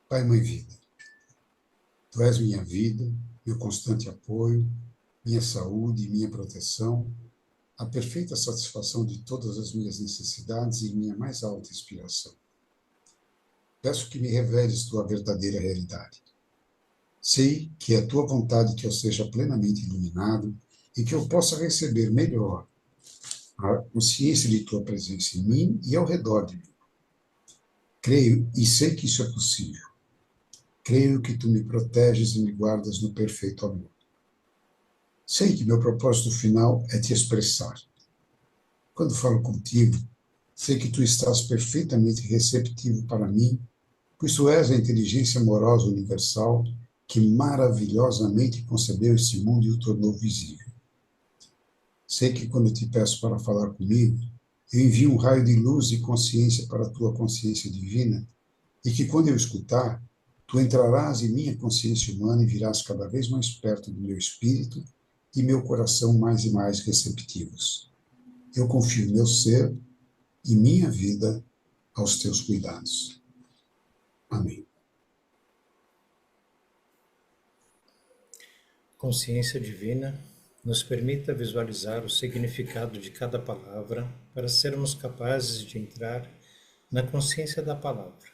Pai, Mãe, Vida, Tu és minha vida, meu constante apoio, minha saúde e minha proteção, a perfeita satisfação de todas as minhas necessidades e minha mais alta inspiração. Peço que me reveles Tua verdadeira realidade. Sei que é Tua vontade que eu seja plenamente iluminado e que eu possa receber melhor a consciência de Tua presença em mim e ao redor de mim. Creio e sei que isso é possível. Creio que Tu me proteges e me guardas no perfeito amor. Sei que meu propósito final é Te expressar. Quando falo contigo, sei que Tu estás perfeitamente receptivo para mim, pois Tu és a inteligência amorosa universal que maravilhosamente concebeu este mundo e o tornou visível. Sei que quando Te peço para falar comigo, eu envio um raio de luz e consciência para a Tua consciência divina, e que quando eu escutar, Tu entrarás em minha consciência humana e virás cada vez mais perto do meu espírito e meu coração mais e mais receptivos. Eu confio meu ser e minha vida aos Teus cuidados. Amém. Consciência divina, nos permita visualizar o significado de cada palavra para sermos capazes de entrar na consciência da palavra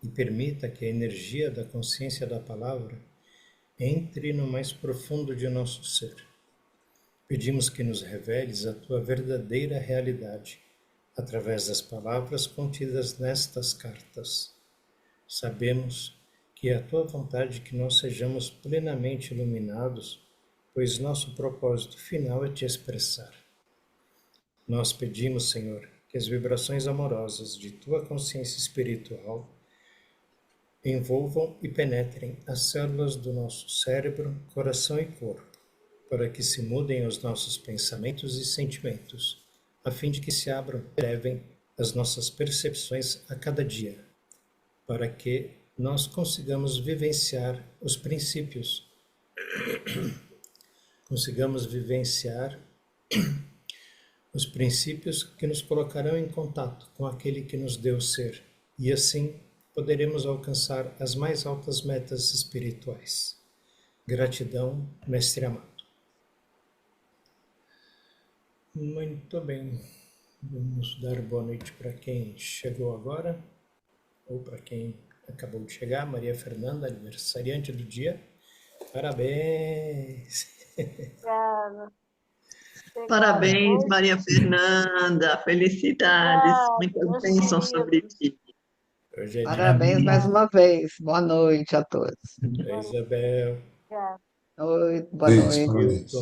e permita que a energia da consciência da palavra entre no mais profundo de nosso ser. Pedimos que nos reveles a Tua verdadeira realidade através das palavras contidas nestas cartas. Sabemos que é a Tua vontade que nós sejamos plenamente iluminados, pois nosso propósito final é Te expressar. Nós pedimos, Senhor, que as vibrações amorosas de Tua consciência espiritual envolvam e penetrem as células do nosso cérebro, coração e corpo, para que se mudem os nossos pensamentos e sentimentos, a fim de que se abram e elevem as nossas percepções a cada dia, para que nós consigamos vivenciar os princípios, que nos colocarão em contato com aquele que nos deu ser, e assim poderemos alcançar as mais altas metas espirituais. Gratidão, Mestre amado. Muito bem. Vamos dar boa noite para quem chegou agora, ou para quem acabou de chegar. Maria Fernanda, aniversariante do dia. Parabéns! Obrigada. Parabéns, Maria Fernanda. Felicidades. Obrigada, Muitas bênçãos sobre ti. Hoje é Parabéns mais uma vez. Boa noite a todos. dia. Isabel. Obrigada. Oi, boa Parabéns, noite. parabéns.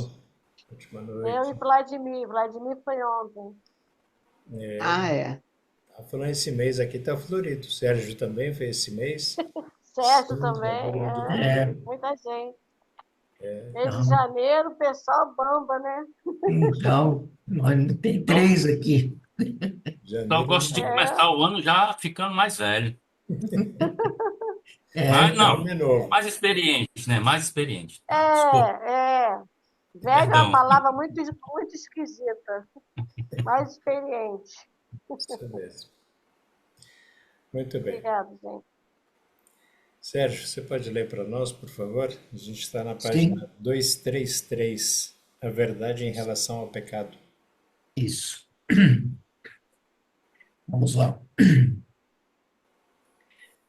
Ótima Eu noite. e Vladimir. Vladimir foi ontem. Ah, é. Falando esse mês aqui tá florido. O Sérgio também fez esse mês. Sérgio Sim, também. Muita gente. Mês de Então, janeiro, o pessoal bamba, né? então, tem três aqui. Janeiro, Eu gosto de começar o ano já ficando mais velho. Mas Então, não, homem novo. mais experiente, né? Mais experiente. Tá, desculpa, Velho é perdão. uma palavra muito, muito esquisita. Mais experiente. Isso mesmo. Muito bem. Obrigada, gente. Sérgio, você pode ler para nós, por favor? A gente está na Sim. página 233, a verdade em relação ao pecado. isso. Vamos lá.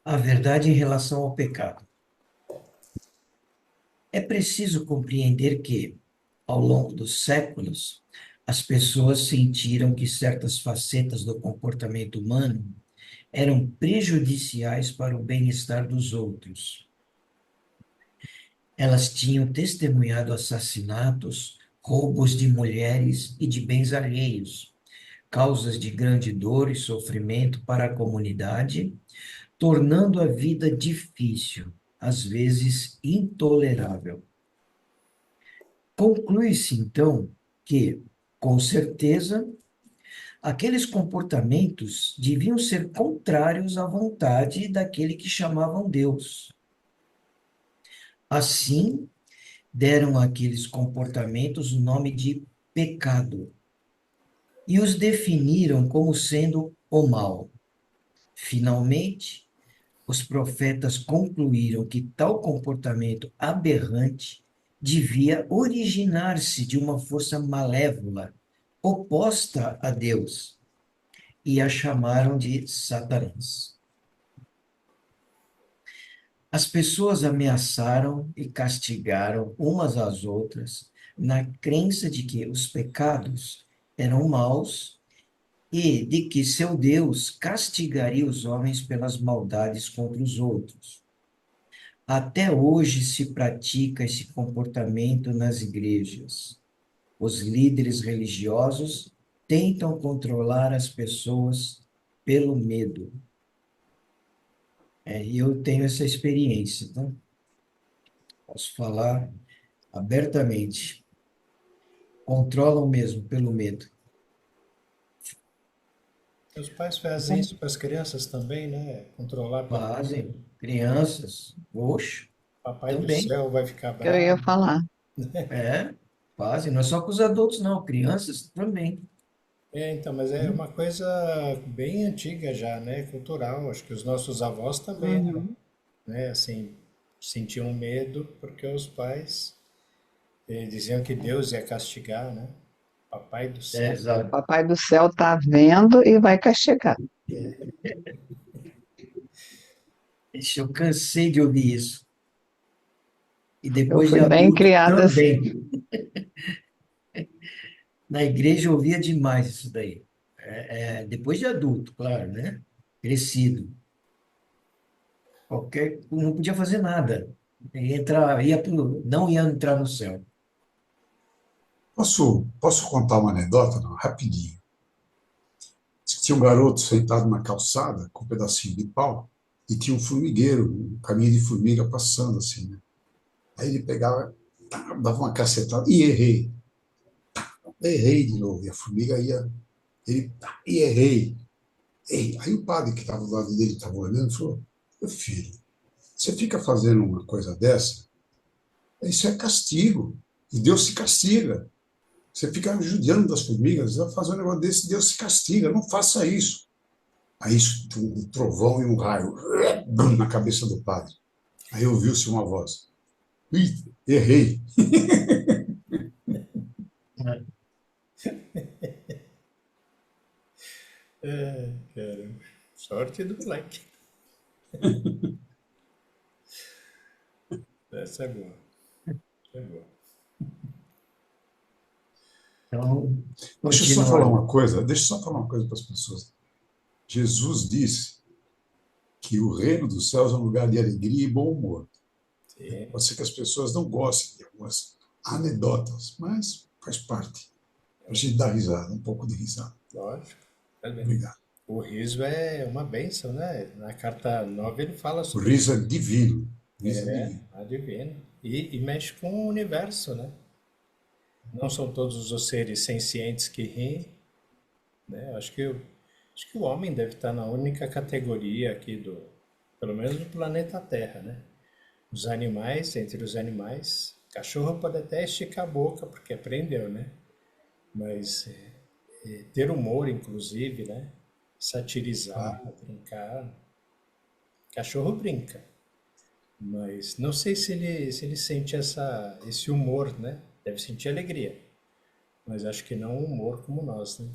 A verdade em relação ao pecado. É preciso compreender que, ao longo dos séculos, as pessoas sentiram que certas facetas do comportamento humano eram prejudiciais para o bem-estar dos outros. Elas tinham testemunhado assassinatos, roubos de mulheres e de bens alheios, causas de grande dor e sofrimento para a comunidade, tornando a vida difícil, às vezes intolerável. Conclui-se, então, que, com certeza, aqueles comportamentos deviam ser contrários à vontade daquele que chamavam Deus. Assim, deram àqueles comportamentos o nome de pecado e os definiram como sendo o mal. Finalmente, os profetas concluíram que tal comportamento aberrante devia originar-se de uma força malévola, oposta a Deus, e a chamaram de Satanás. As pessoas ameaçaram e castigaram umas às outras na crença de que os pecados eram maus e de que seu Deus castigaria os homens pelas maldades contra os outros. Até hoje se pratica esse comportamento nas igrejas. Os líderes religiosos tentam controlar as pessoas pelo medo. E eu tenho essa experiência, tá? Posso falar abertamente. Controlam mesmo pelo medo. Os pais fazem isso para as crianças também, né? Controlar pelo Fazem. Crianças, oxe, Papai do também. céu vai ficar Que eu ia bravo. falar. Fazem. Não é só com os adultos, não. Crianças também. Então, mas é uma coisa bem antiga já, né? Cultural. Acho que os nossos avós também eram, né? Assim, sentiam medo porque os pais diziam que Deus ia castigar, né? Papai do céu. O Exato. Papai do Céu está vendo e vai castigar. Eu cansei de ouvir isso. E Eu depois de fui bem adulto criada assim. também. Na igreja eu ouvia demais isso daí. Depois de adulto, claro, né? Crescido. Não podia fazer nada. Não ia entrar no céu. Posso contar uma anedota, não? Rapidinho. Diz que tinha um garoto sentado na calçada com um pedacinho de pau e tinha um formigueiro, um caminho de formiga passando assim, né? Aí ele pegava, dava uma cacetada e errei. Errei de novo. E a formiga ia. E errei. Aí o padre que estava do lado dele estava olhando e falou: Meu filho, você fica fazendo uma coisa dessa, isso é castigo. E Deus se castiga. Você fica judiando das formigas, vai fazer um negócio desse, Deus se castiga, não faça isso. Aí um trovão e um raio na cabeça do padre. Aí ouviu-se uma voz: Ih, errei. Caramba. Sorte do moleque. Essa é boa. Essa é boa. Então, Deixa eu só falar continuando. uma coisa para as pessoas. Jesus disse que o reino dos céus é um lugar de alegria e bom humor. Sim, Pode ser que as pessoas não gostem de algumas anedotas, mas faz parte. A gente dá risada, um pouco de risada. lógico. Tá bem. Obrigado. O riso é uma bênção, né? Na carta 9 ele fala O sobre riso é divino. O riso é é, divino. a divina. E mexe com o universo, né? Não são todos os seres sencientes que riem, né? Acho que o homem deve estar na única categoria aqui pelo menos do planeta Terra, né? Os animais, entre os animais, cachorro pode até esticar a boca porque aprendeu, né? Mas ter humor, inclusive, né? Satirizar, brincar. Cachorro brinca, mas não sei se ele sente esse humor, né? Deve sentir alegria, mas acho que não um humor como nós, né?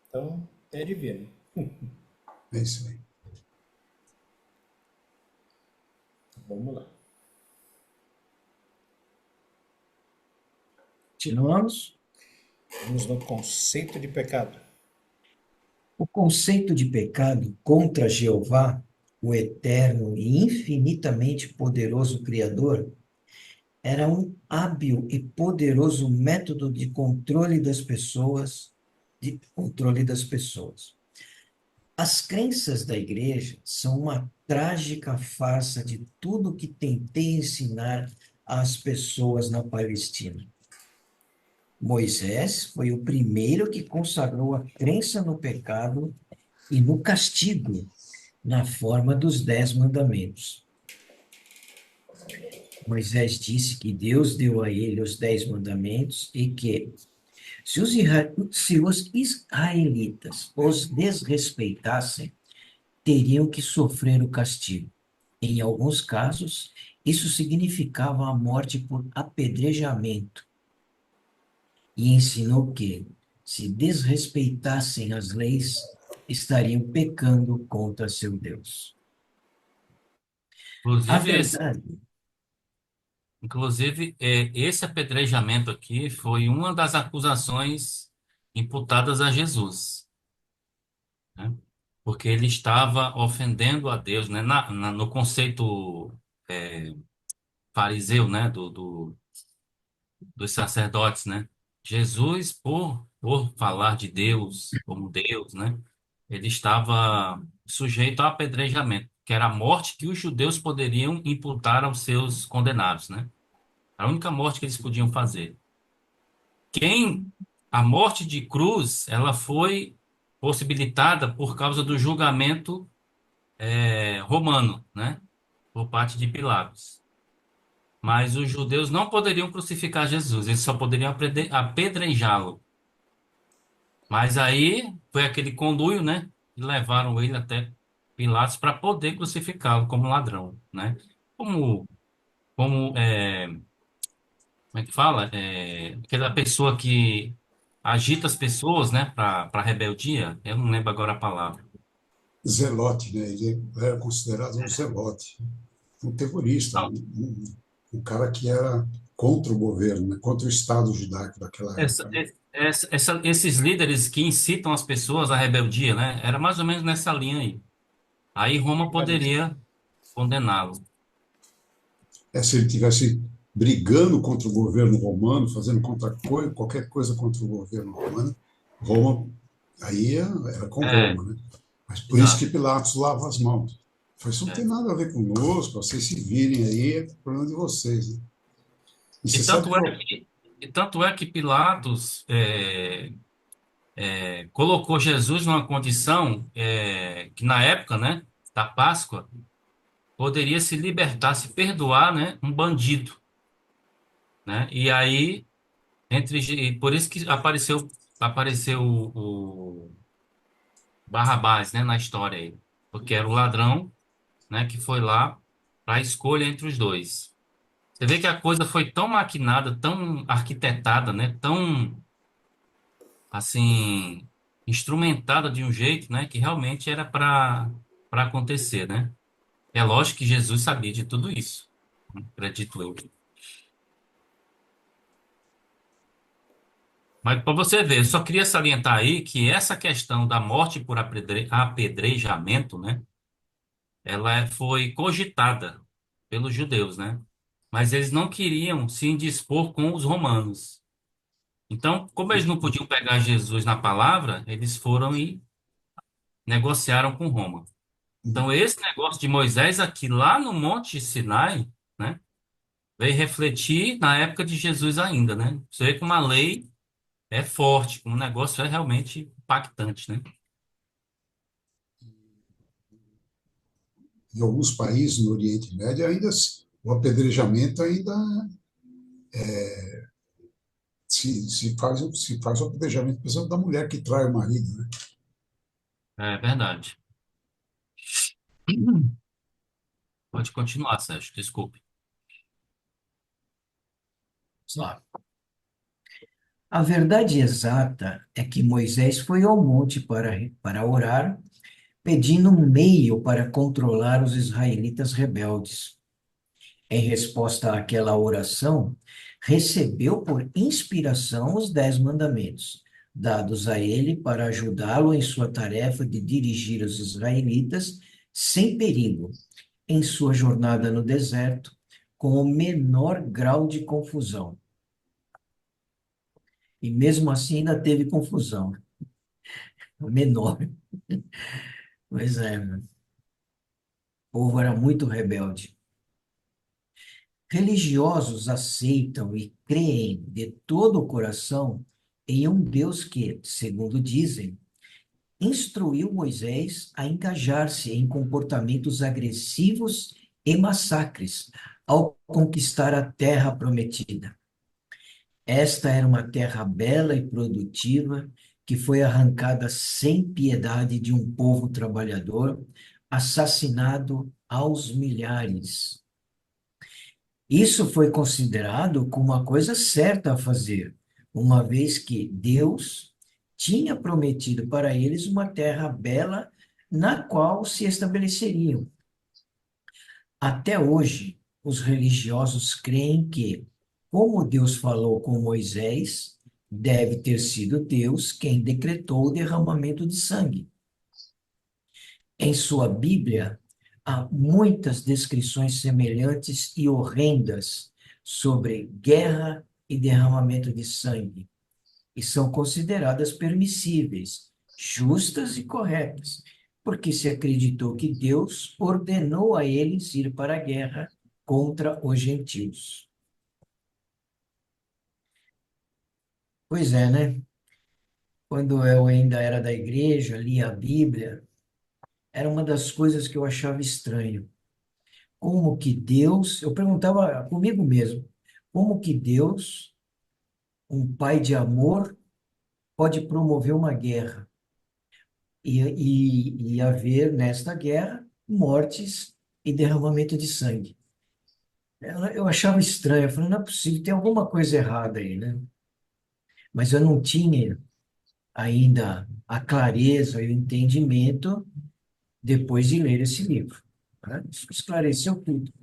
Então, é divino. É isso aí. Vamos lá. Continuamos. Vamos no conceito de pecado. O conceito de pecado contra Jeová, o eterno e infinitamente poderoso Criador, era um hábil e poderoso método de controle das pessoas, As crenças da igreja são uma trágica farsa de tudo que tentei ensinar às pessoas na Palestina. Moisés foi o primeiro que consagrou a crença no pecado e no castigo, na forma dos 10 mandamentos. Moisés disse que Deus deu a ele os 10 mandamentos e que, se os israelitas os desrespeitassem, teriam que sofrer o castigo. Em alguns casos, isso significava a morte por apedrejamento, e ensinou que, se desrespeitassem as leis, estariam pecando contra seu Deus. A Inclusive, verdade, esse apedrejamento aqui foi uma das acusações imputadas a Jesus, né? Porque ele estava ofendendo a Deus, né? No conceito é, fariseu, né? Dos sacerdotes, né? Jesus, por falar de Deus como Deus, né? Ele estava sujeito ao apedrejamento, que era a morte que os judeus poderiam imputar aos seus condenados, né? A única morte que eles podiam fazer. Quem a morte de cruz, ela foi possibilitada por causa do julgamento romano, né? Por parte de Pilatos. Mas os judeus não poderiam crucificar Jesus, eles só poderiam apedrejá-lo. Mas aí foi aquele conluio, né? E levaram ele até Pilatos para poder crucificá-lo como ladrão, né? Como, como é que fala? Aquela pessoa que agita as pessoas, né? Para rebeldia. Eu não lembro agora a palavra. Zelote, né? Ele era considerado um zelote, um terrorista, Não, um cara que era contra o governo, né? Contra o Estado judaico daquela época, né? esses líderes que incitam as pessoas à rebeldia, né? Era mais ou menos nessa linha aí. Aí Roma poderia condená-lo. Se ele tivesse brigando contra o governo romano, fazendo qualquer coisa contra o governo romano, Roma, aí era com É, Roma, né? Mas por isso que exato. Pilatos lava as mãos. Foi, isso não tem É. nada a ver conosco, vocês se virem aí, é problema de vocês, né? E E você sabe tanto que é que, e tanto é que Pilatos colocou Jesus numa condição que na época, né, da Páscoa, poderia se libertar, se perdoar, né, um bandido, né? E aí e por isso que apareceu o Barrabás, né, na história aí, porque era o ladrão, né, que foi lá para a escolha entre os dois. Você vê que a coisa foi tão maquinada, tão arquitetada, né, tão assim instrumentada de um jeito, né, que realmente era para acontecer, né? É lógico que Jesus sabia de tudo isso, acredito eu. Mas para você ver, eu só queria salientar aí que essa questão da morte por apedrejamento, né, foi cogitada pelos judeus, né? Mas eles não queriam se indispor com os romanos. Então, como eles não podiam pegar Jesus na palavra, eles foram e negociaram com Roma. Então, esse negócio de Moisés aqui lá no Monte Sinai, né, veio refletir na época de Jesus ainda, né? Você vê como a lei é forte, como o negócio é realmente impactante, né? em alguns países no Oriente Médio ainda o apedrejamento ainda se faz o apedrejamento, por exemplo, da mulher que trai o marido, né? É verdade. Pode continuar, Sérgio, desculpe. vamos lá. A verdade exata é que Moisés foi ao monte para orar, pedindo um meio para controlar os israelitas rebeldes. Em resposta àquela oração, recebeu por inspiração os 10 mandamentos, dados a ele para ajudá-lo em sua tarefa de dirigir os israelitas sem perigo, em sua jornada no deserto, com o menor grau de confusão. E mesmo assim ainda teve confusão, o menor. Pois é, o povo era muito rebelde. Religiosos aceitam e creem de todo o coração em um Deus que, segundo dizem, instruiu Moisés a engajar-se em comportamentos agressivos e massacres ao conquistar a terra prometida. Esta era uma terra bela e produtiva que foi arrancada sem piedade de um povo trabalhador, assassinado aos milhares. Isso foi considerado como uma coisa certa a fazer, uma vez que Deus tinha prometido para eles uma terra bela na qual se estabeleceriam. Até hoje, os religiosos creem que, como Deus falou com Moisés, deve ter sido Deus quem decretou o derramamento de sangue. Em sua Bíblia, há muitas descrições semelhantes e horrendas sobre guerra e derramamento de sangue, e são consideradas permissíveis, justas e corretas, porque se acreditou que Deus ordenou a eles ir para a guerra contra os gentios. Pois é, né? Quando eu ainda era da igreja, lia a Bíblia, era uma das coisas que eu achava estranho. Como que Deus, eu perguntava comigo mesmo, como que Deus, um pai de amor, pode promover uma guerra e haver nesta guerra mortes e derramamento de sangue? Eu achava estranho, eu falei, não é possível, tem alguma coisa errada aí, né? Mas eu não tinha ainda a clareza e o entendimento depois de ler esse livro, né? Isso esclareceu tudo.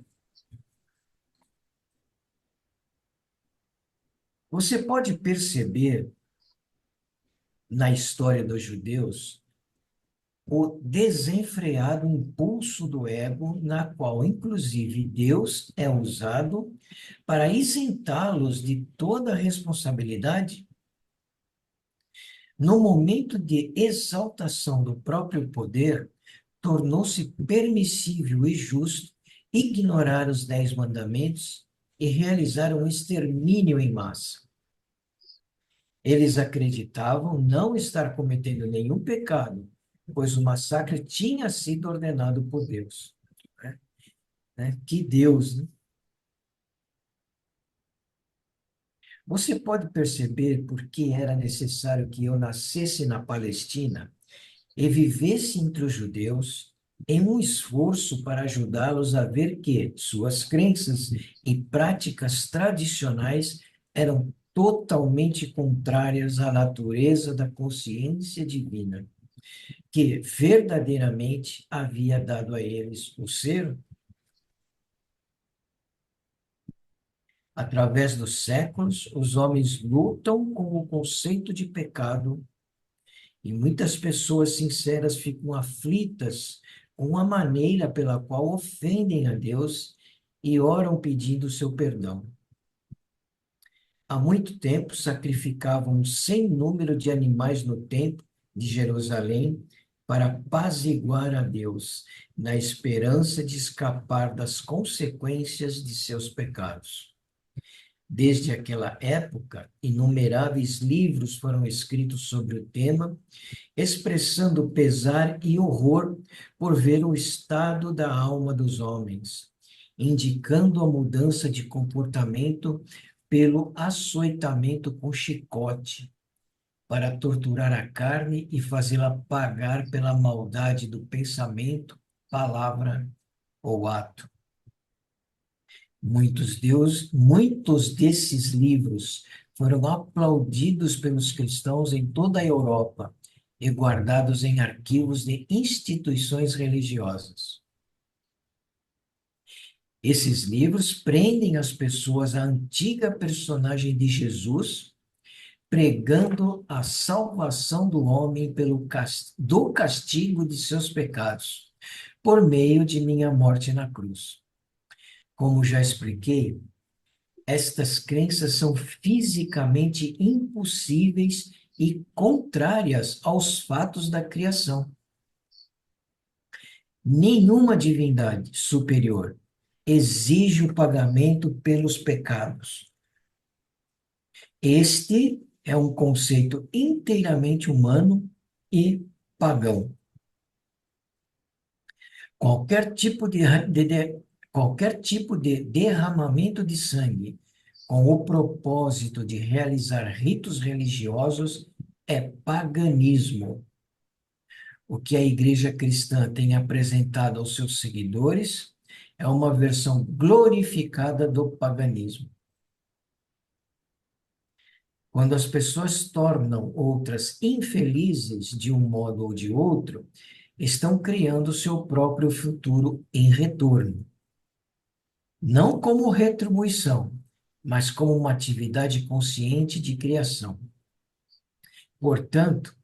Você pode perceber na história dos judeus o desenfreado impulso do ego, na qual, inclusive, Deus é usado para isentá-los de toda a responsabilidade. No momento de exaltação do próprio poder, tornou-se permissível e justo ignorar os 10 mandamentos e realizar um extermínio em massa. Eles acreditavam não estar cometendo nenhum pecado, pois o massacre tinha sido ordenado por Deus. Que Deus, né? Você pode perceber por que era necessário que eu nascesse na Palestina e vivesse entre os judeus em um esforço para ajudá-los a ver que suas crenças e práticas tradicionais eram totalmente contrárias à natureza da consciência divina, que verdadeiramente havia dado a eles o ser. Através dos séculos, os homens lutam com o conceito de pecado e muitas pessoas sinceras ficam aflitas com a maneira pela qual ofendem a Deus e oram pedindo seu perdão. Há muito tempo sacrificavam um sem número de animais no templo de Jerusalém para apaziguar a Deus, na esperança de escapar das consequências de seus pecados. Desde aquela época, inumeráveis livros foram escritos sobre o tema, expressando pesar e horror por ver o estado da alma dos homens, indicando a mudança de comportamento pelo açoitamento com chicote, para torturar a carne e fazê-la pagar pela maldade do pensamento, palavra ou ato. Muitos desses livros foram aplaudidos pelos cristãos em toda a Europa e guardados em arquivos de instituições religiosas. Esses livros prendem as pessoas à antiga personagem de Jesus, pregando a salvação do homem do castigo de seus pecados, por meio de minha morte na cruz. Como já expliquei, estas crenças são fisicamente impossíveis e contrárias aos fatos da criação. Nenhuma divindade superior exige o pagamento pelos pecados. Este é um conceito inteiramente humano e pagão. Qualquer tipo de derramamento de sangue com o propósito de realizar ritos religiosos é paganismo. O que a igreja cristã tem apresentado aos seus seguidores é uma versão glorificada do paganismo. Quando as pessoas tornam outras infelizes de um modo ou de outro, estão criando seu próprio futuro em retorno. Não como retribuição, mas como uma atividade consciente de criação. Portanto,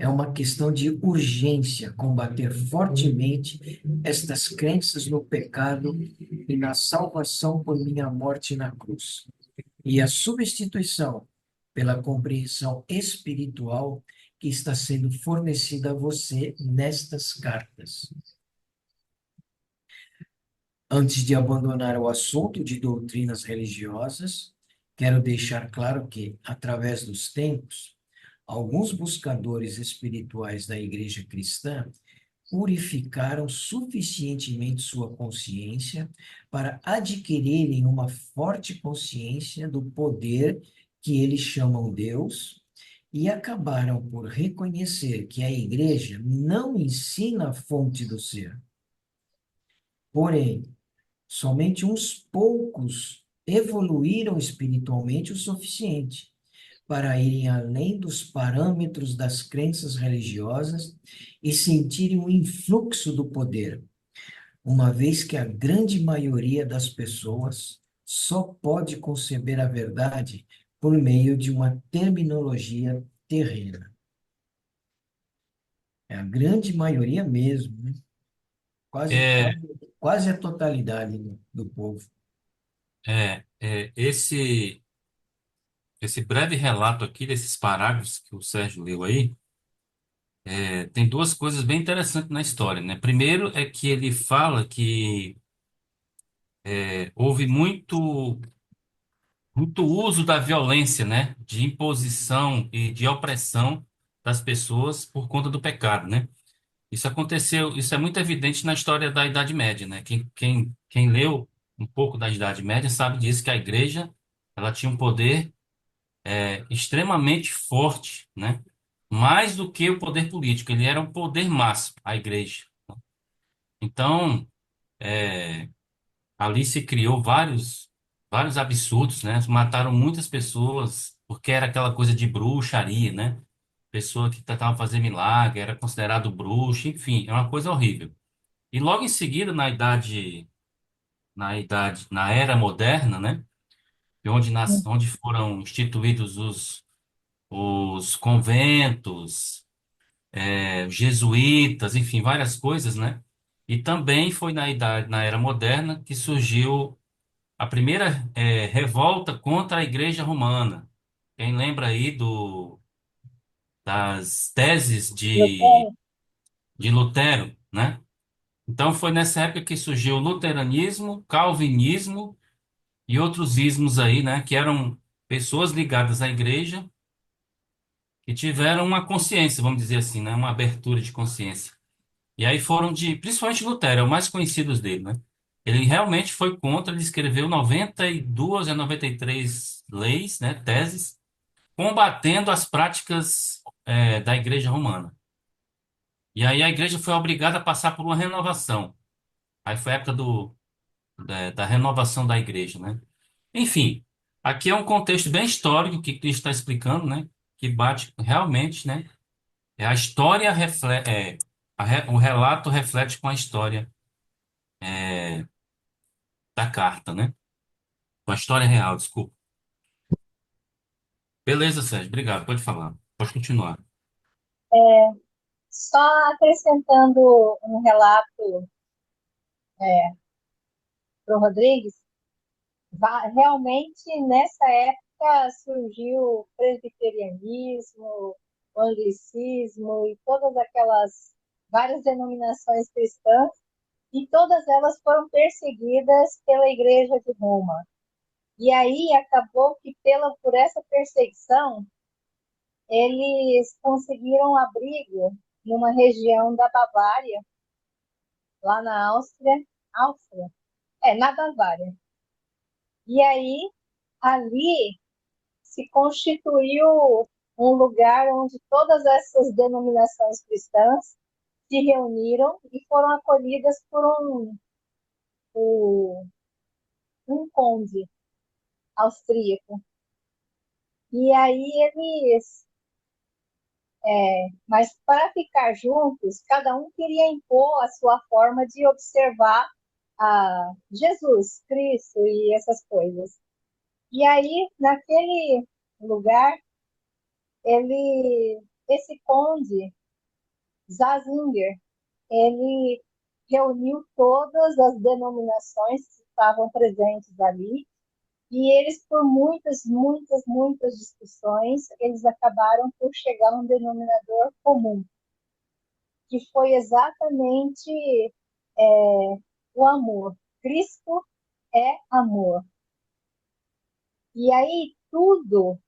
é uma questão de urgência combater fortemente estas crenças no pecado e na salvação por minha morte na cruz, e a substituição pela compreensão espiritual que está sendo fornecida a você nestas cartas. Antes de abandonar o assunto de doutrinas religiosas, quero deixar claro que, através dos tempos, alguns buscadores espirituais da igreja cristã purificaram suficientemente sua consciência para adquirirem uma forte consciência do poder que eles chamam Deus e acabaram por reconhecer que a igreja não ensina a fonte do ser. Porém, somente uns poucos evoluíram espiritualmente o suficiente para irem além dos parâmetros das crenças religiosas e sentirem o influxo do poder, uma vez que a grande maioria das pessoas só pode conceber a verdade por meio de uma terminologia terrena. É a grande maioria mesmo, né? É, Quase a totalidade do povo. esse breve relato aqui desses parágrafos que o Sérgio leu aí, tem duas coisas bem interessantes na história, né? Primeiro é que ele fala que houve muito uso da violência, né? De imposição e de opressão das pessoas por conta do pecado, né? Isso aconteceu, isso é muito evidente na história da Idade Média, né? Quem leu um pouco da Idade Média sabe disso, que a igreja, ela tinha um poder extremamente forte, né? Mais do que o poder político, ele era um poder máximo, a igreja. Então, ali se criou vários absurdos, né? Mataram muitas pessoas porque era aquela coisa de bruxaria, né? Pessoa que tentava fazer milagre, era considerado bruxo, enfim, é uma coisa horrível. E logo em seguida, na era moderna, né? Onde foram instituídos os conventos, jesuítas, enfim, várias coisas, né? E também foi na era moderna que surgiu a primeira revolta contra a Igreja Romana. Quem lembra aí das teses de Lutero, né? Então foi nessa época que surgiu o luteranismo, calvinismo e outros ismos aí, né? Que eram pessoas ligadas à igreja que tiveram uma consciência, vamos dizer assim, né? Uma abertura de consciência. E aí principalmente Lutero, é o mais conhecido dele, né? Ele realmente foi contra, ele escreveu 92 a 93 leis, né? Teses, combatendo as práticas da Igreja Romana. E aí a igreja foi obrigada a passar por uma renovação. Aí foi a época da renovação da igreja, né? Enfim, aqui é um contexto bem histórico que Cristo está explicando, né? Que bate realmente, né? A história reflete, o relato reflete com a história da carta, né? Com a história real, desculpa. Beleza, Sérgio, obrigado. Pode falar. Pode continuar. Só acrescentando um relato para o Rodrigues, realmente nessa época surgiu o presbiterianismo, o anglicismo e todas aquelas várias denominações cristãs, e todas elas foram perseguidas pela Igreja de Roma. E aí acabou que por essa perseguição eles conseguiram abrigo numa região da Bavária, lá na Áustria, na Bavária. E aí, ali se constituiu um lugar onde todas essas denominações cristãs se reuniram e foram acolhidas por um conde austríaco. E aí mas para ficar juntos, cada um queria impor a sua forma de observar a Jesus Cristo e essas coisas. E aí, naquele lugar, esse conde, Zazinger, ele reuniu todas as denominações que estavam presentes ali, e eles, por muitas, muitas, muitas discussões, eles acabaram por chegar a um denominador comum, que foi exatamente o amor. Cristo é amor. E aí tudo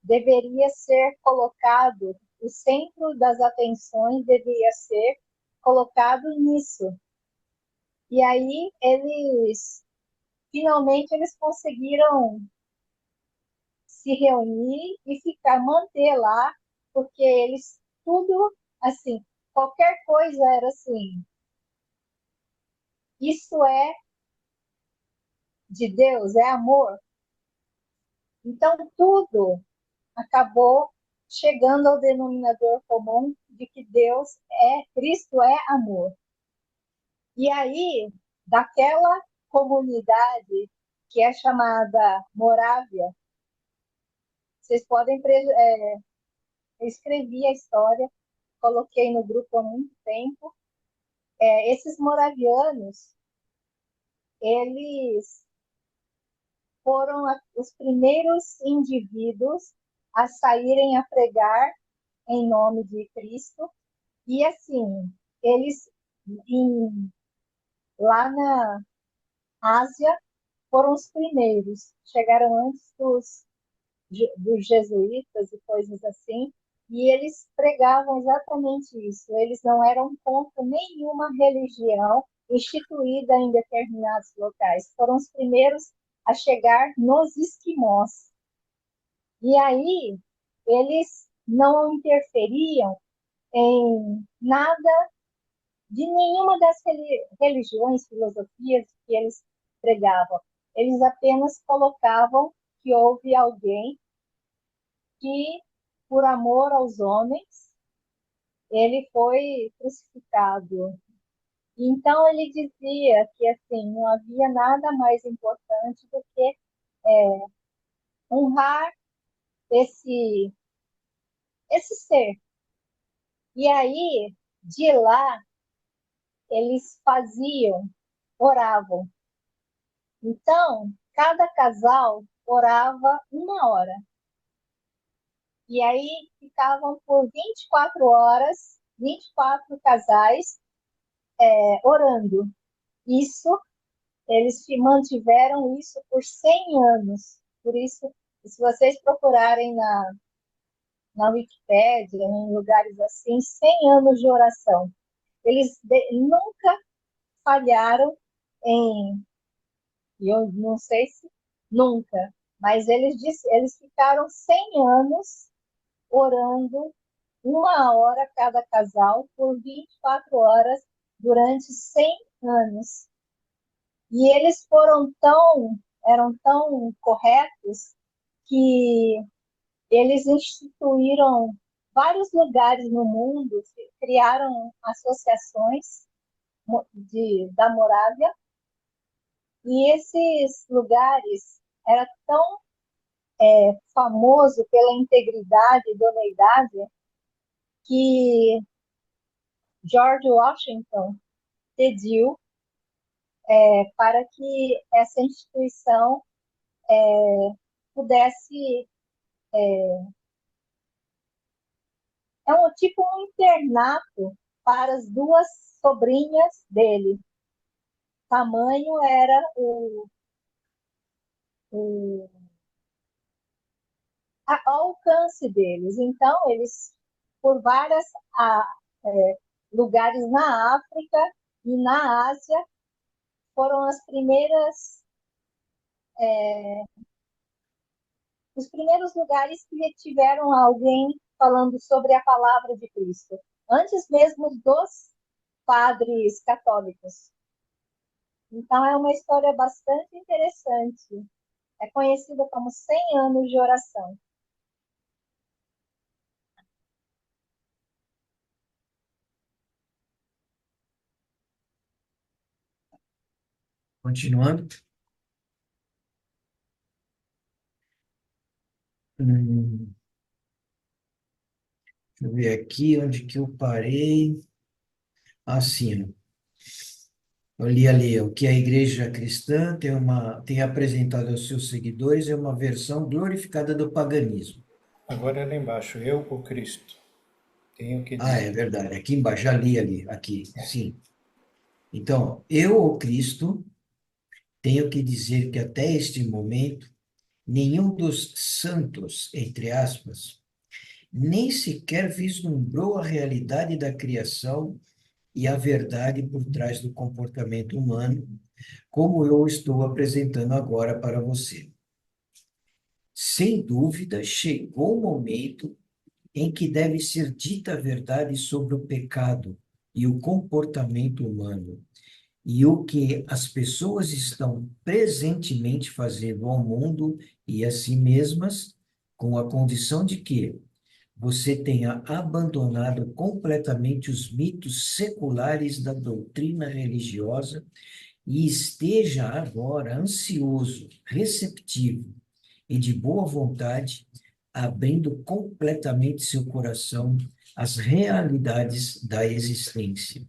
deveria ser colocado, o centro das atenções deveria ser colocado nisso. E aí finalmente eles conseguiram se reunir e manter lá, porque eles tudo assim, qualquer coisa era assim, isso é de Deus, é amor. Então tudo acabou chegando ao denominador comum de que Cristo é amor. E aí, daquela comunidade que é chamada Morávia, vocês podem, eu escrevi a história, coloquei no grupo há muito tempo. Esses moravianos, eles foram os primeiros indivíduos a saírem a pregar em nome de Cristo. E assim, eles lá na Ásia foram os primeiros, chegaram antes dos jesuítas e coisas assim, e eles pregavam exatamente isso. Eles não eram contra nenhuma religião instituída em determinados locais. Foram os primeiros a chegar nos esquimós. E aí, eles não interferiam em nada de nenhuma das religiões, filosofias que eles pregavam. Eles apenas colocavam que houve alguém que, por amor aos homens, ele foi crucificado. Então ele dizia que assim não havia nada mais importante do que honrar esse ser. E aí, de lá, eles oravam. Então, cada casal orava 1 hora. E aí ficavam por 24 horas, 24 casais orando. Isso, eles mantiveram isso por 100 anos. Por isso, se vocês procurarem na Wikipédia, em lugares assim, 100 anos de oração. Eles nunca falharam eu não sei se nunca, mas eles ficaram 100 anos orando 1 hora cada casal por 24 horas durante 100 anos. E eles eram tão corretos que eles instituíram vários lugares no mundo, criaram associações da Morávia, e esses lugares eram tão famoso pela integridade e idoneidade que George Washington pediu para que essa instituição pudesse tipo um internato para as duas sobrinhas dele. Tamanho era o alcance deles. Então, eles, por vários lugares na África e na Ásia, foram os primeiros lugares que tiveram alguém falando sobre a palavra de Cristo. antes mesmo dos padres católicos. Então, é uma história bastante interessante. É conhecida como 100 anos de oração. Continuando. Deixa eu ver aqui onde que eu parei. Assim, eu li ali, o que a igreja cristã tem apresentado aos seus seguidores é uma versão glorificada do paganismo. Agora é lá embaixo, eu, o Cristo, tenho que Ah, dizer. é verdade, aqui embaixo, já li ali, aqui, sim. Então, eu, o Cristo, tenho que dizer que até este momento, nenhum dos santos, entre aspas, nem sequer vislumbrou a realidade da criação e a verdade por trás do comportamento humano, como eu estou apresentando agora para você. Sem dúvida, chegou o momento em que deve ser dita a verdade sobre o pecado e o comportamento humano, e o que as pessoas estão presentemente fazendo ao mundo e a si mesmas, com a condição de que você tenha abandonado completamente os mitos seculares da doutrina religiosa e esteja agora ansioso, receptivo e de boa vontade, abrindo completamente seu coração às realidades da existência.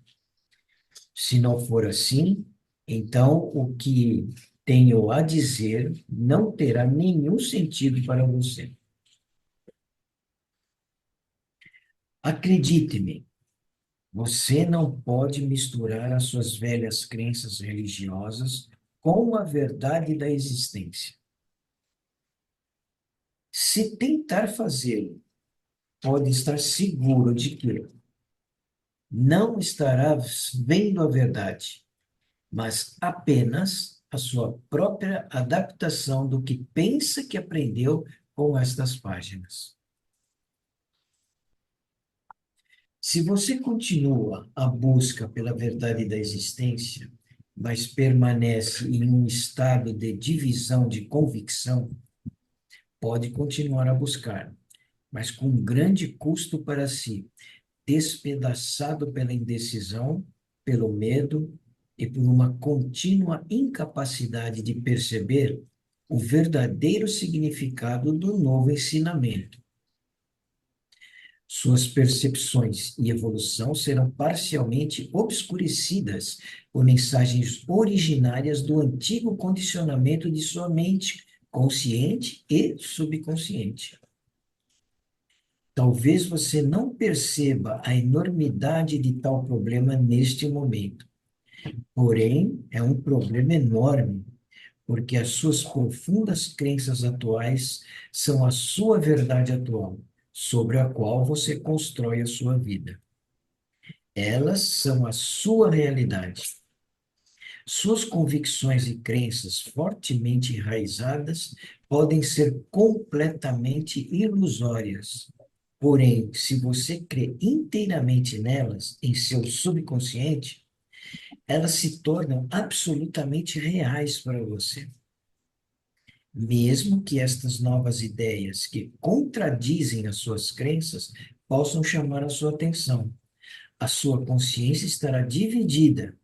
Se não for assim, então o que tenho a dizer não terá nenhum sentido para você. Acredite-me, você não pode misturar as suas velhas crenças religiosas com a verdade da existência. Se tentar fazê-lo, pode estar seguro de que não estará vendo a verdade, mas apenas a sua própria adaptação do que pensa que aprendeu com estas páginas. Se você continua a busca pela verdade da existência, mas permanece em um estado de divisão de convicção, pode continuar a buscar, mas com grande custo para si, despedaçado pela indecisão, pelo medo e por uma contínua incapacidade de perceber o verdadeiro significado do novo ensinamento. Suas percepções e evolução serão parcialmente obscurecidas por mensagens originárias do antigo condicionamento de sua mente, consciente e subconsciente. Talvez você não perceba a enormidade de tal problema neste momento. Porém, é um problema enorme, porque as suas profundas crenças atuais são a sua verdade atual, sobre a qual você constrói a sua vida. Elas são a sua realidade. Suas convicções e crenças fortemente enraizadas podem ser completamente ilusórias. Porém, se você crê inteiramente nelas, em seu subconsciente, elas se tornam absolutamente reais para você. Mesmo que estas novas ideias que contradizem as suas crenças possam chamar a sua atenção, a sua consciência estará dividida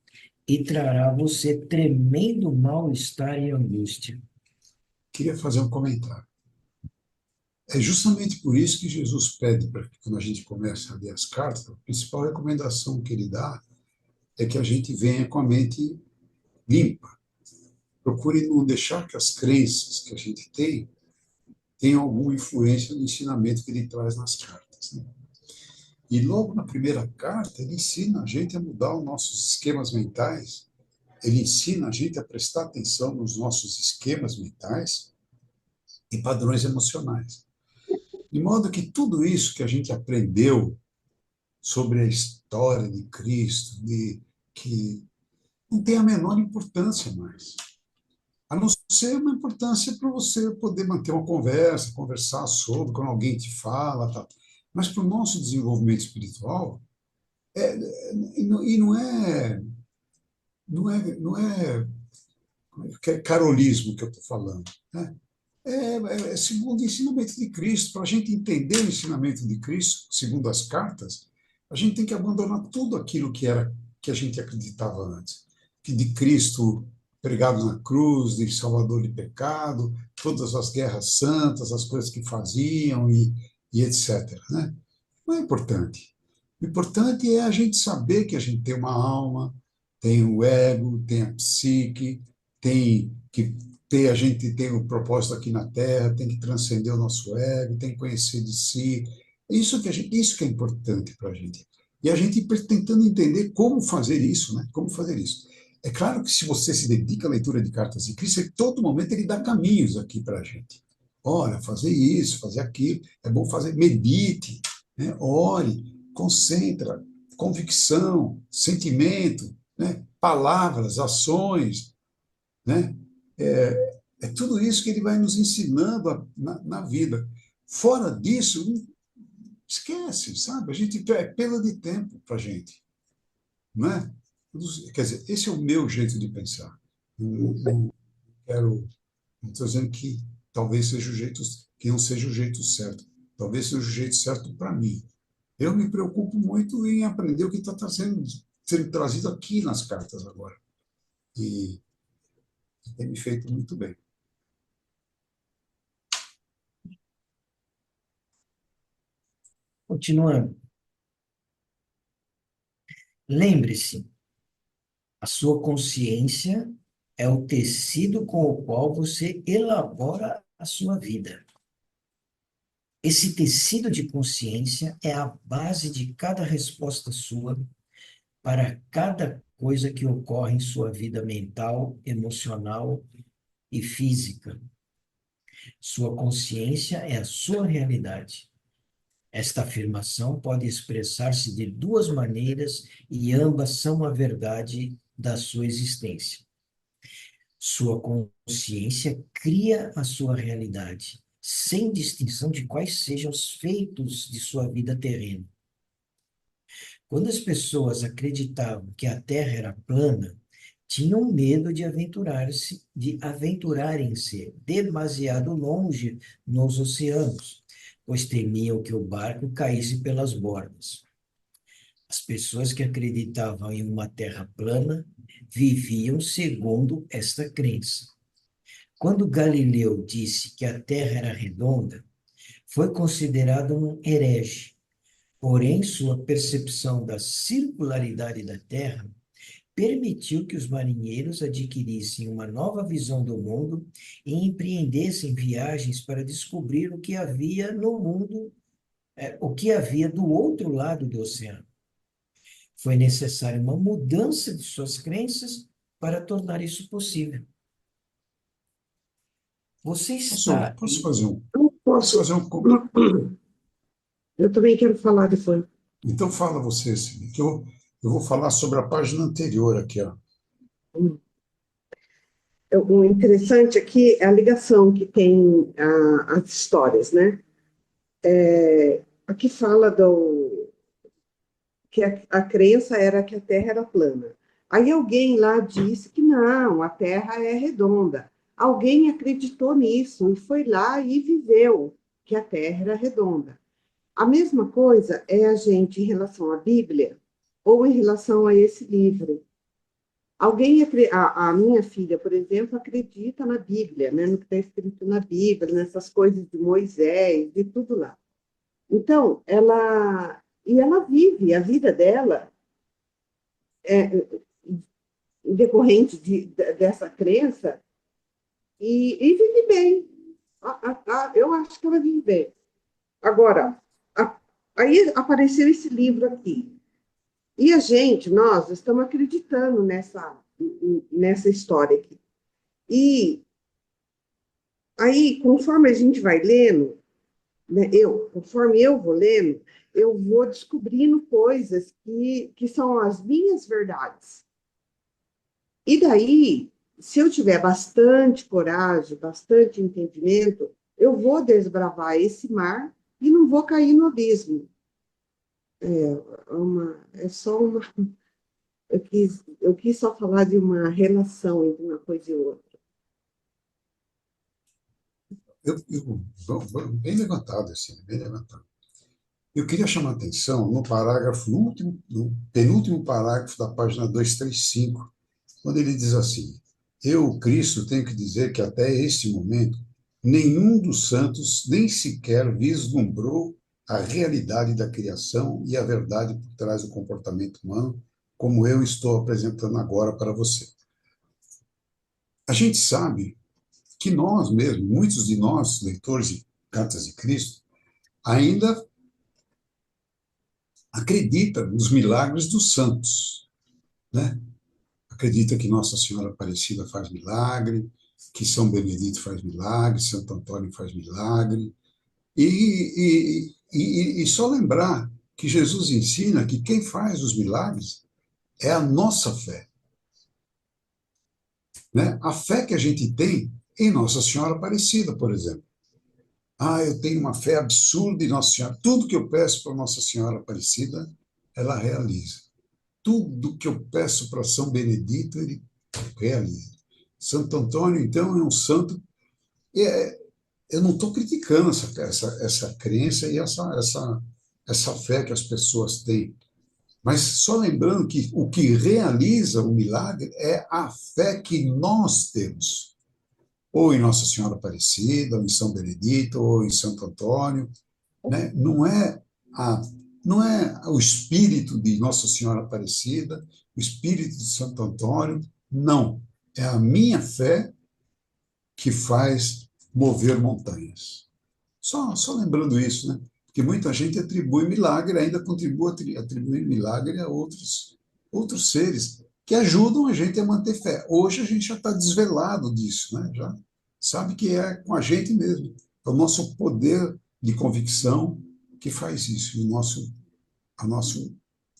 e trará a você tremendo mal-estar e angústia. Queria fazer um comentário. É justamente por isso que Jesus pede para que, quando a gente começa a ler as cartas, a principal recomendação que ele dá é que a gente venha com a mente limpa. Procure não deixar que as crenças que a gente tem tenham alguma influência no ensinamento que ele traz nas cartas, né? E logo na primeira carta, ele ensina a gente a mudar os nossos esquemas mentais, ele ensina a gente a prestar atenção nos nossos esquemas mentais e padrões emocionais. De modo que tudo isso que a gente aprendeu sobre a história de Cristo, que não tem a menor importância mais. A não ser uma importância para você poder manter uma conversa, conversar sobre, quando alguém te fala, tá? Mas para o nosso desenvolvimento espiritual, E não é carolismo que eu estou falando, né? É segundo o ensinamento de Cristo. Para a gente entender o ensinamento de Cristo, segundo as cartas, a gente tem que abandonar tudo aquilo que a gente acreditava antes, que de Cristo pregado na cruz, de Salvador de pecado, todas as guerras santas, as coisas que faziam e etc., né? Não é importante. O importante é a gente saber que a gente tem uma alma, tem o ego, tem a psique, tem que a gente tem o propósito aqui na Terra, tem que transcender o nosso ego, tem que conhecer de si. Isso que é importante para a gente. E a gente tentando entender como fazer isso, né? Como fazer isso. É claro que se você se dedica à leitura de cartas de Cristo, em todo momento ele dá caminhos aqui para a gente. Olha, fazer isso, fazer aquilo, é bom fazer, medite, né? Ore, concentra, convicção, sentimento, né? Palavras, ações, né? É tudo isso que ele vai nos ensinando na vida. Fora disso, esquece, sabe? A gente é perda de tempo para a gente, não é? Quer dizer, esse é o meu jeito de pensar. Não quero, não estou dizendo que talvez seja o jeito, que não seja o jeito certo. Tem o jeito certo para mim. Eu me preocupo muito em aprender o que está sendo trazido aqui nas cartas agora. E tem me feito muito bem. Continuando. Lembre-se, a sua consciência é o tecido com o qual você elabora a sua vida. Esse tecido de consciência é a base de cada resposta sua para cada coisa que ocorre em sua vida mental, emocional e física. Sua consciência é a sua realidade. Esta afirmação pode expressar-se de duas maneiras e ambas são a verdade da sua existência. Sua consciência cria a sua realidade, sem distinção de quais sejam os feitos de sua vida terrena. Quando as pessoas acreditavam que a Terra era plana, tinham medo de aventurarem-se demasiado longe nos oceanos, pois temiam que o barco caísse pelas bordas. As pessoas que acreditavam em uma Terra plana viviam segundo esta crença. Quando Galileu disse que a Terra era redonda, foi considerado um herege. Porém, sua percepção da circularidade da Terra permitiu que os marinheiros adquirissem uma nova visão do mundo e empreendessem viagens para descobrir o que havia no mundo, o que havia do outro lado do oceano. Foi necessária uma mudança de suas crenças para tornar isso possível. Você está... Posso fazer um... Não Posso posso. fazer um... Eu também quero falar depois. Então fala você, Cine, que eu vou falar sobre a página anterior aqui, ó. O interessante aqui é a ligação que tem as histórias, né? Aqui fala que a crença era que a Terra era plana. Aí alguém lá disse que não, a Terra é redonda. Alguém acreditou nisso e foi lá e viveu que a Terra era redonda. A mesma coisa é a gente em relação à Bíblia ou em relação a esse livro. A minha filha, por exemplo, acredita na Bíblia, né, no que está escrito na Bíblia, nessas coisas de Moisés, de tudo lá. Então, ela vive a vida dela decorrente dessa crença e vive bem. Eu acho que ela vive bem. Agora, aí apareceu esse livro aqui. E nós estamos acreditando nessa história aqui. E aí, conforme a gente vai lendo, né, conforme eu vou lendo, eu vou descobrindo coisas que são as minhas verdades. E daí, se eu tiver bastante coragem, bastante entendimento, eu vou desbravar esse mar e não vou cair no abismo. É só uma. Eu quis só falar de uma relação entre uma coisa e outra. Bem levantado, assim, bem levantado. Eu queria chamar a atenção no parágrafo, no penúltimo parágrafo da página 235, quando ele diz assim: Eu, Cristo, tenho que dizer que até este momento, nenhum dos santos nem sequer vislumbrou a realidade da criação e a verdade por trás do comportamento humano, como eu estou apresentando agora para você. A gente sabe que nós mesmos, muitos de nós, leitores de Cartas de Cristo, ainda acreditam nos milagres dos santos, né? Acredita que Nossa Senhora Aparecida faz milagre, que São Benedito faz milagre, Santo Antônio faz milagre. E só lembrar que Jesus ensina que quem faz os milagres é a nossa fé, né? A fé que a gente tem em Nossa Senhora Aparecida, por exemplo. Eu tenho uma fé absurda em Nossa Senhora. Tudo que eu peço para Nossa Senhora Aparecida, ela realiza. Tudo que eu peço para São Benedito, ele realiza. Santo Antônio, então, é um santo. Eu não estou criticando essa crença e essa fé que as pessoas têm, mas só lembrando que o que realiza o milagre é a fé que nós temos, ou em Nossa Senhora Aparecida, ou em São Benedito, ou em Santo Antônio, né? Não é o espírito de Nossa Senhora Aparecida, o espírito de Santo Antônio, não. É a minha fé que faz mover montanhas. Só lembrando isso, né? Porque muita gente atribui milagre, ainda contribui atribuindo milagre a outros seres que ajudam a gente a manter fé. Hoje a gente já está desvelado disso, né? Já sabe que é com a gente mesmo. É o nosso poder de convicção que faz isso, e o nosso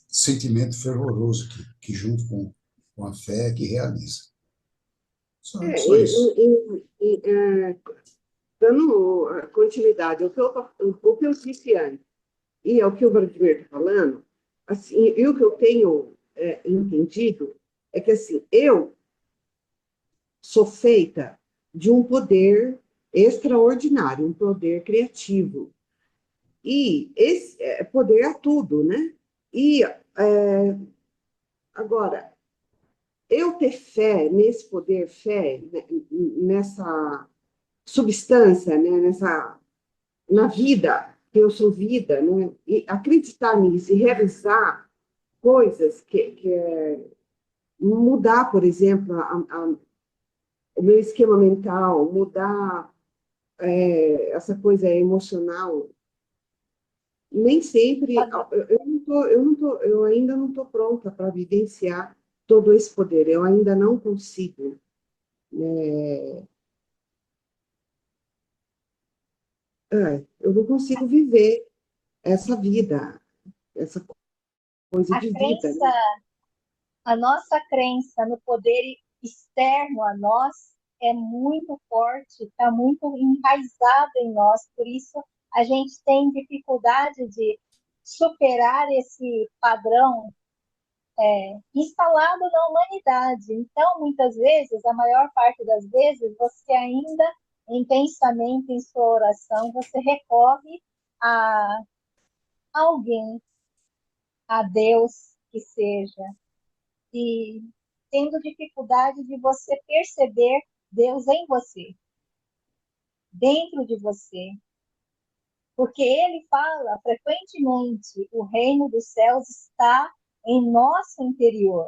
sentimento fervoroso que junto com a fé que realiza. Só isso. Dando continuidade o que eu disse antes, e é o que o Vladimir está falando, assim, e o que eu tenho entendido é que assim, eu sou feita de um poder extraordinário, um poder criativo. E esse poder é tudo, né? E agora, eu ter fé nesse poder, fé nessa substância, né? Na vida, que eu sou vida, né? E acreditar nisso e realizar coisas mudar, por exemplo, o meu esquema mental, mudar essa coisa emocional. Nem sempre, eu ainda não estou pronta para vivenciar todo esse poder, eu ainda não consigo. Eu não consigo viver essa vida, essa coisa de vida. Né? A nossa crença no poder externo a nós é muito forte, está muito enraizado em nós, por isso a gente tem dificuldade de superar esse padrão instalado na humanidade. Então, muitas vezes, a maior parte das vezes, você ainda, em pensamento, em sua oração, você recorre a alguém, a Deus que seja, e tendo dificuldade de você perceber Deus em você, dentro de você. Porque ele fala frequentemente, o reino dos céus está em nosso interior.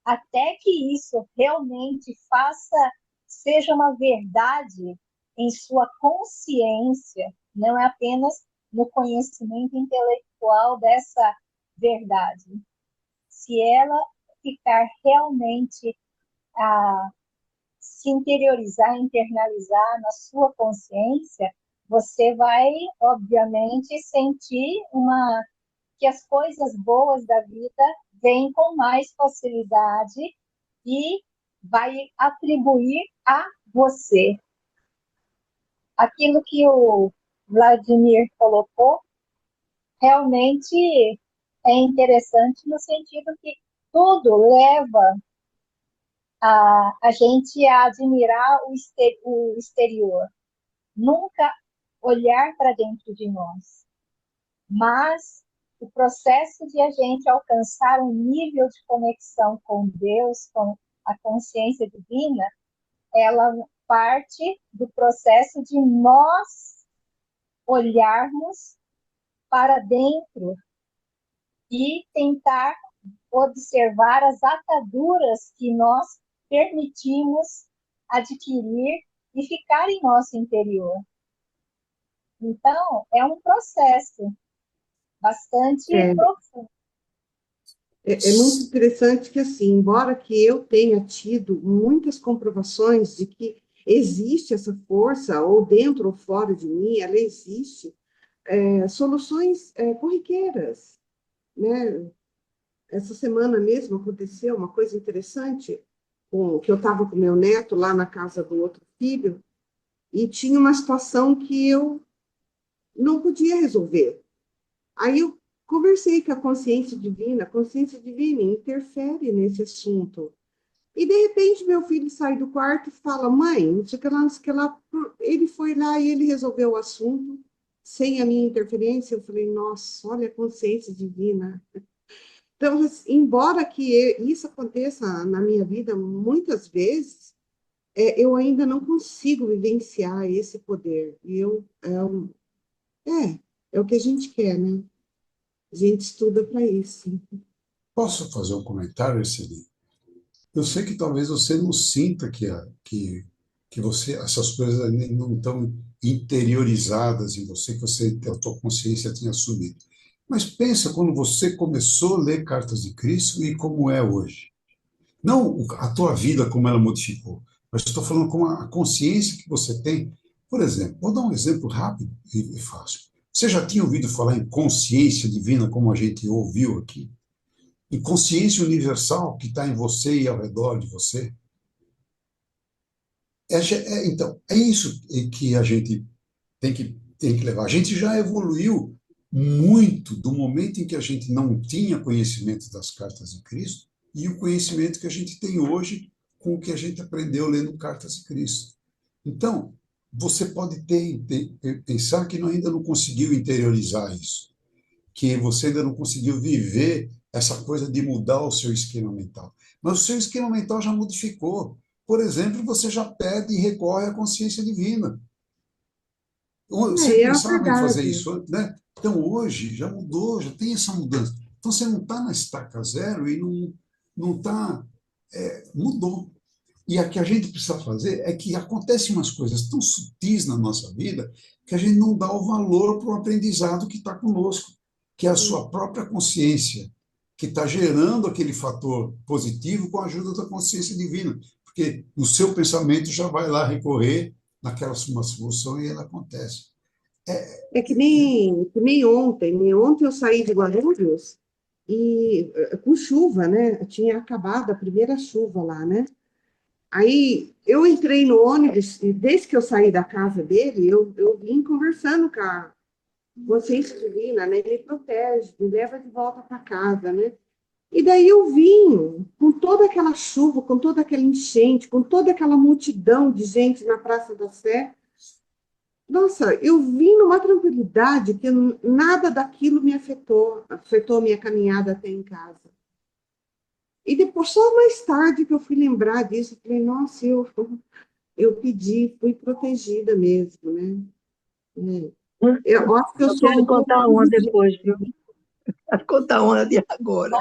Até que isso realmente seja uma verdade em sua consciência, não é apenas no conhecimento intelectual dessa verdade. Se ela ficar realmente se interiorizar, internalizar na sua consciência, você vai, obviamente, sentir que as coisas boas da vida vêm com mais facilidade e vai atribuir a você. Aquilo que o Vladimir colocou realmente é interessante no sentido que tudo leva a gente a admirar o exterior, nunca olhar para dentro de nós. Mas o processo de a gente alcançar um nível de conexão com Deus, com a consciência divina, ela parte do processo de nós olharmos para dentro e tentar observar as ataduras que nós permitimos adquirir e ficar em nosso interior. Então, é um processo bastante profundo. É muito interessante que, assim, embora que eu tenha tido muitas comprovações de que existe essa força, ou dentro ou fora de mim, ela existe, soluções corriqueiras, né? Essa semana mesmo aconteceu uma coisa interessante, que eu estava com meu neto lá na casa do outro filho, e tinha uma situação que eu não podia resolver. Aí eu conversei com a consciência divina interfere nesse assunto. E, de repente, meu filho sai do quarto e fala, mãe, não sei o que lá, não sei o que lá. Ele foi lá e ele resolveu o assunto, sem a minha interferência. Eu falei, nossa, olha a consciência divina. Então, embora que isso aconteça na minha vida muitas vezes, eu ainda não consigo vivenciar esse poder. E é o que a gente quer, né? A gente estuda para isso. Posso fazer um comentário, Celi? Eu sei que talvez você não sinta que você, essas coisas ainda não estão interiorizadas em você, a tua consciência tenha assumido. Mas pensa quando você começou a ler Cartas de Cristo e como é hoje. Não a tua vida como ela modificou, mas estou falando com a consciência que você tem. Por exemplo, vou dar um exemplo rápido e fácil. Você já tinha ouvido falar em consciência divina, como a gente ouviu aqui? Em consciência universal que está em você e ao redor de você? Então, é isso que a gente tem que levar. A gente já evoluiu muito do momento em que a gente não tinha conhecimento das cartas de Cristo e o conhecimento que a gente tem hoje com o que a gente aprendeu lendo Cartas de Cristo. Então, você pode pensar que ainda não conseguiu interiorizar isso, que você ainda não conseguiu viver essa coisa de mudar o seu esquema mental. Mas o seu esquema mental já modificou. Por exemplo, você já pede e recorre à consciência divina. Você É a pensava em fazer verdade. isso antes, né? Então, hoje, já mudou, já tem essa mudança. Então, você não está na estaca zero e não está... mudou. E o que a gente precisa fazer é que acontecem umas coisas tão sutis na nossa vida que a gente não dá o valor para o aprendizado que está conosco, que é a sua própria consciência, que está gerando aquele fator positivo com a ajuda da consciência divina, porque o seu pensamento já vai lá recorrer naquela uma solução e ela acontece. É que nem ontem. Ontem eu saí de Guarulhos e com chuva, né? Tinha acabado a primeira chuva lá, né? Aí eu entrei no ônibus e desde que eu saí da casa dele, eu vim conversando com a consciência divina, né? Ele protege, me leva de volta para casa, né? E daí eu vim com toda aquela chuva, com toda aquela enchente, com toda aquela multidão de gente na Praça da Sé. Nossa, eu vim numa tranquilidade que nada daquilo me afetou minha caminhada até em casa. E depois, só mais tarde que eu fui lembrar disso, eu falei, nossa, eu pedi, fui protegida mesmo, né? Eu acho que eu Eu sou quero um pouco contar uma dividida. depois, viu? Quero contar uma de agora.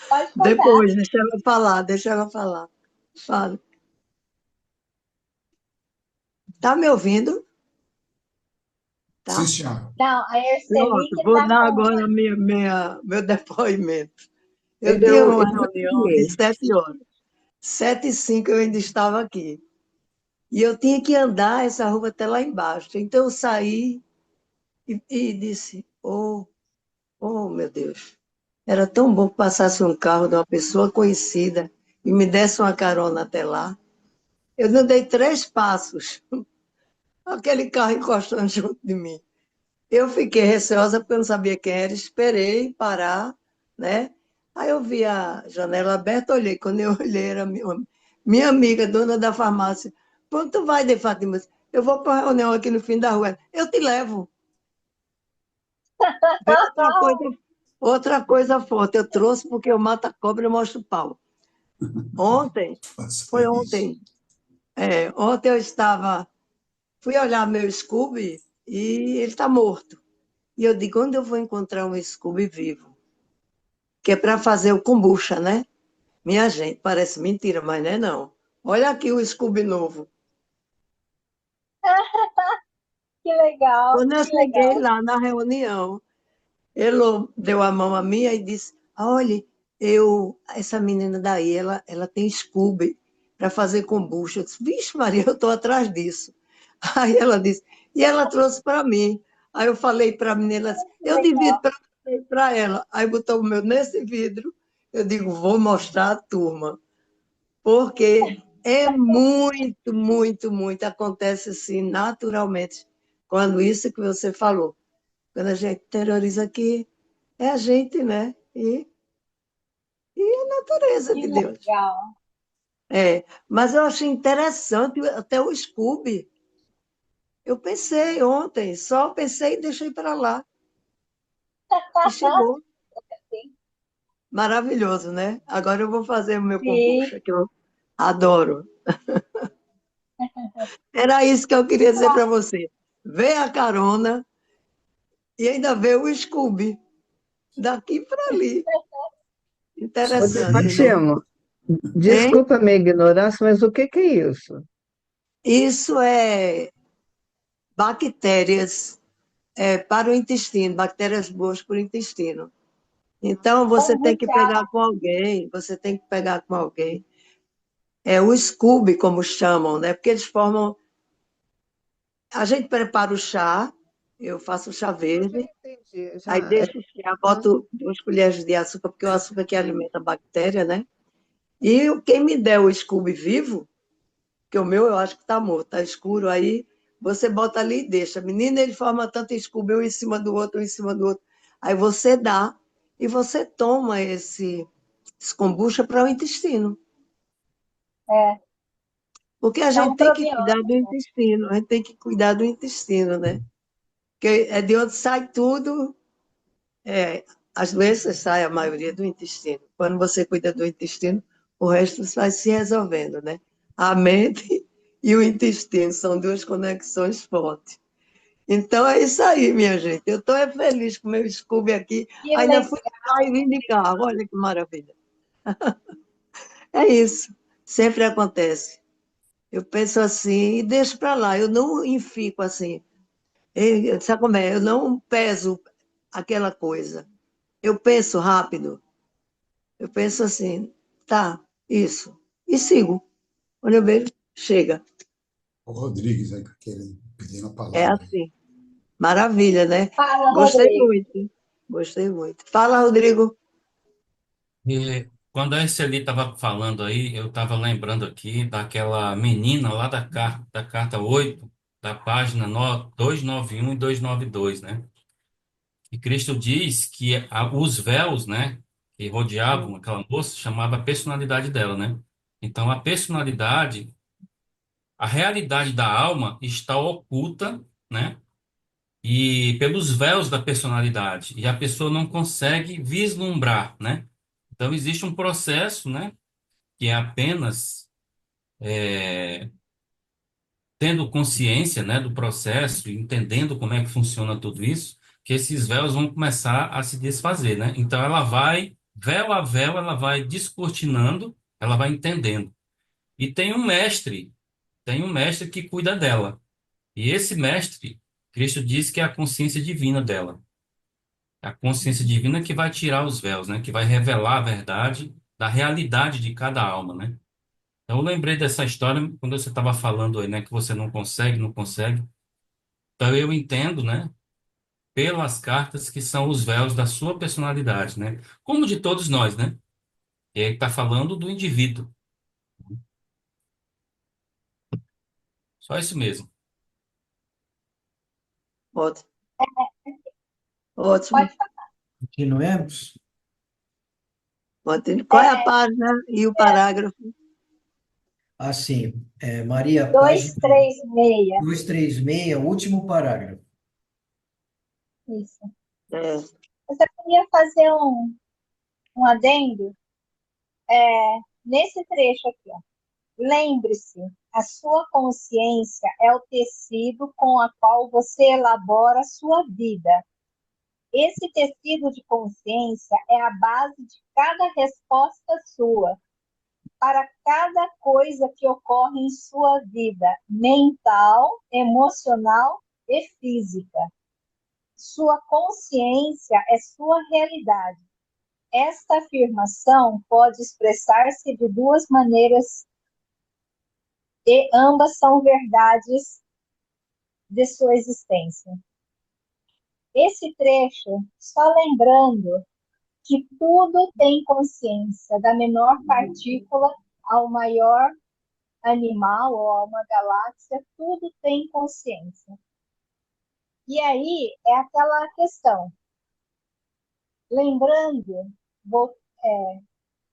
Pode contar. Depois, deixa ela falar, deixa ela falar. Fala. Tá me ouvindo? Sim, Tá? senhora. Não, a Erceli Pronto, que vou está dar falando. agora meu depoimento. Eu tinha Não, uma eu já reunião de terminei. 7 horas. 7h05 eu ainda estava aqui. E eu tinha que andar essa rua até lá embaixo. Então eu saí e disse, oh, meu Deus. Era tão bom que passasse um carro de uma pessoa conhecida e me desse uma carona até lá. Eu não dei 3 passos, aquele carro encostando junto de mim. Eu fiquei receosa porque eu não sabia quem era, esperei parar, né? Aí eu vi a janela aberta, olhei. Quando eu olhei, era minha amiga, dona da farmácia. Quando tu vai, de Fátima? Eu vou para uma reunião aqui no fim da rua. Eu te levo. Vê outra coisa forte. Eu trouxe porque eu mato a cobra e mostro o pau. Ontem, Faça foi isso. ontem. Ontem eu fui olhar meu Scooby e ele está morto. E eu digo, onde eu vou encontrar um Scooby vivo? Que é para fazer o kombucha, né? Minha gente, parece mentira, mas não é não. Olha aqui o Scooby novo. Que legal, Quando eu que cheguei legal. lá na reunião, ele deu a mão a mim e disse, olha, essa menina daí, ela tem Scooby para fazer kombucha. Eu disse, vixe Maria, eu estou atrás disso. Aí ela disse, e ela trouxe para mim. Aí eu falei para a menina, ela disse, Que eu divido legal. para ela. Aí botou o meu nesse vidro, eu digo, vou mostrar à turma. Porque é muito, muito, muito, acontece assim naturalmente, quando isso que você falou, quando a gente terroriza aqui, é a gente, né? E a natureza Que de Deus. legal. Mas eu achei interessante até o Scooby. Eu pensei ontem, só pensei e deixei para lá. E chegou. Sim, Maravilhoso, né? Agora eu vou fazer o meu sim. kombucha, que eu adoro. Era isso que eu queria dizer para você. Vê a carona e ainda vê o Scooby. Daqui para ali. Ô, de Interessante, né? Fatima, Hein? desculpa a minha ignorância, mas o que que é isso? Isso é bactérias para o intestino, bactérias boas para o intestino. Então, você tem que Kombucha. pegar com alguém, você tem que pegar com alguém. É o Scooby, como chamam, né? Porque eles formam. A gente prepara o chá, eu faço o chá Eu já verde, entendi, aí já. deixo esfriar, Aham. boto 2 colheres de açúcar, porque o açúcar que alimenta a bactéria, né? E quem me der o Scooby vivo, que o meu eu acho que está morto, está escuro, aí você bota ali e deixa. Menina, ele forma tanto Scooby, um em cima do outro, um em cima do outro. Aí você dá e você toma esse kombucha para o intestino. É, Porque a é um gente tem que cuidar do probiótico. intestino, a gente tem que cuidar do intestino, né? Porque é de onde sai tudo, as doenças saem, a maioria do intestino. Quando você cuida do intestino, o resto vai se resolvendo, né? A mente e o intestino são duas conexões fortes. Então é isso aí, minha gente. Eu estou feliz com o meu Scooby aqui. Que Ainda fui lá legal. e vim de carro. Olha que maravilha. É isso. Sempre acontece. Eu penso assim e deixo para lá. Eu não fico assim. Sabe como é? Eu não peso aquela coisa. Eu penso rápido. Eu penso assim, tá, isso. E sigo. Quando eu vejo, chega. O Rodrigues aí pedindo a É palavra. assim. Maravilha, né? Fala, Gostei Rodrigo. muito. Gostei muito. Fala, Rodrigo. E quando a Esteli estava falando aí, eu estava lembrando aqui daquela menina lá da carta 8 da página 291 e 292, né? E Cristo diz que os véus, né, que rodeavam aquela moça, chamava a personalidade dela, né? Então, a personalidade, a realidade da alma está oculta, né? E pelos véus da personalidade, e a pessoa não consegue vislumbrar, né? Então, existe um processo, né, que é apenas tendo consciência, né, do processo, e entendendo como é que funciona tudo isso, que esses véus vão começar a se desfazer, né? Então ela vai, véu a véu, ela vai descortinando, ela vai entendendo. E tem um mestre que cuida dela. E esse mestre, Cristo diz que é a consciência divina dela. É a consciência divina que vai tirar os véus, né? Que vai revelar a verdade da realidade de cada alma, né? Então, eu lembrei dessa história quando você estava falando aí, né? Que você não consegue, não consegue. Então eu entendo, né, pelas cartas que são os véus da sua personalidade, né? Como de todos nós, né? E aí está falando do indivíduo. Só isso mesmo. Ótimo. Ótimo. Pode falar. Continuemos? Qual é a página e o parágrafo? Assim, Maria, página 236. 236, último parágrafo. Isso. É, Eu só queria fazer um adendo nesse trecho aqui, ó. Lembre-se, a sua consciência é o tecido com a qual você elabora a sua vida. Esse tecido de consciência é a base de cada resposta sua, para cada coisa que ocorre em sua vida, mental, emocional e física. Sua consciência é sua realidade. Esta afirmação pode expressar-se de duas maneiras e ambas são verdades de sua existência. Esse trecho, só lembrando que tudo tem consciência, da menor partícula ao maior animal ou a uma galáxia, tudo tem consciência. E aí é aquela questão. Lembrando, vou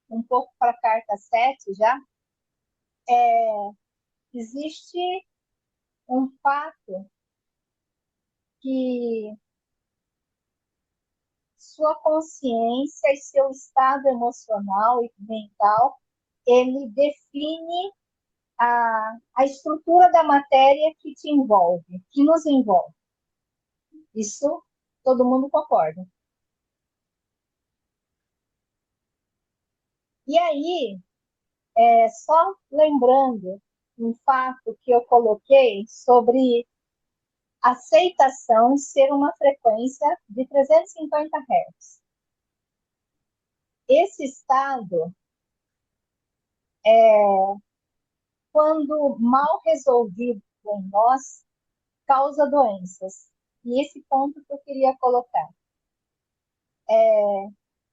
um pouco para a carta 7 já, existe um fato que sua consciência e seu estado emocional e mental, ele define a estrutura da matéria que te envolve, que nos envolve. Isso todo mundo concorda. E aí, só lembrando um fato que eu coloquei sobre aceitação ser uma frequência de 350 Hz. Esse estado, quando mal resolvido em nós, causa doenças. E esse ponto que eu queria colocar.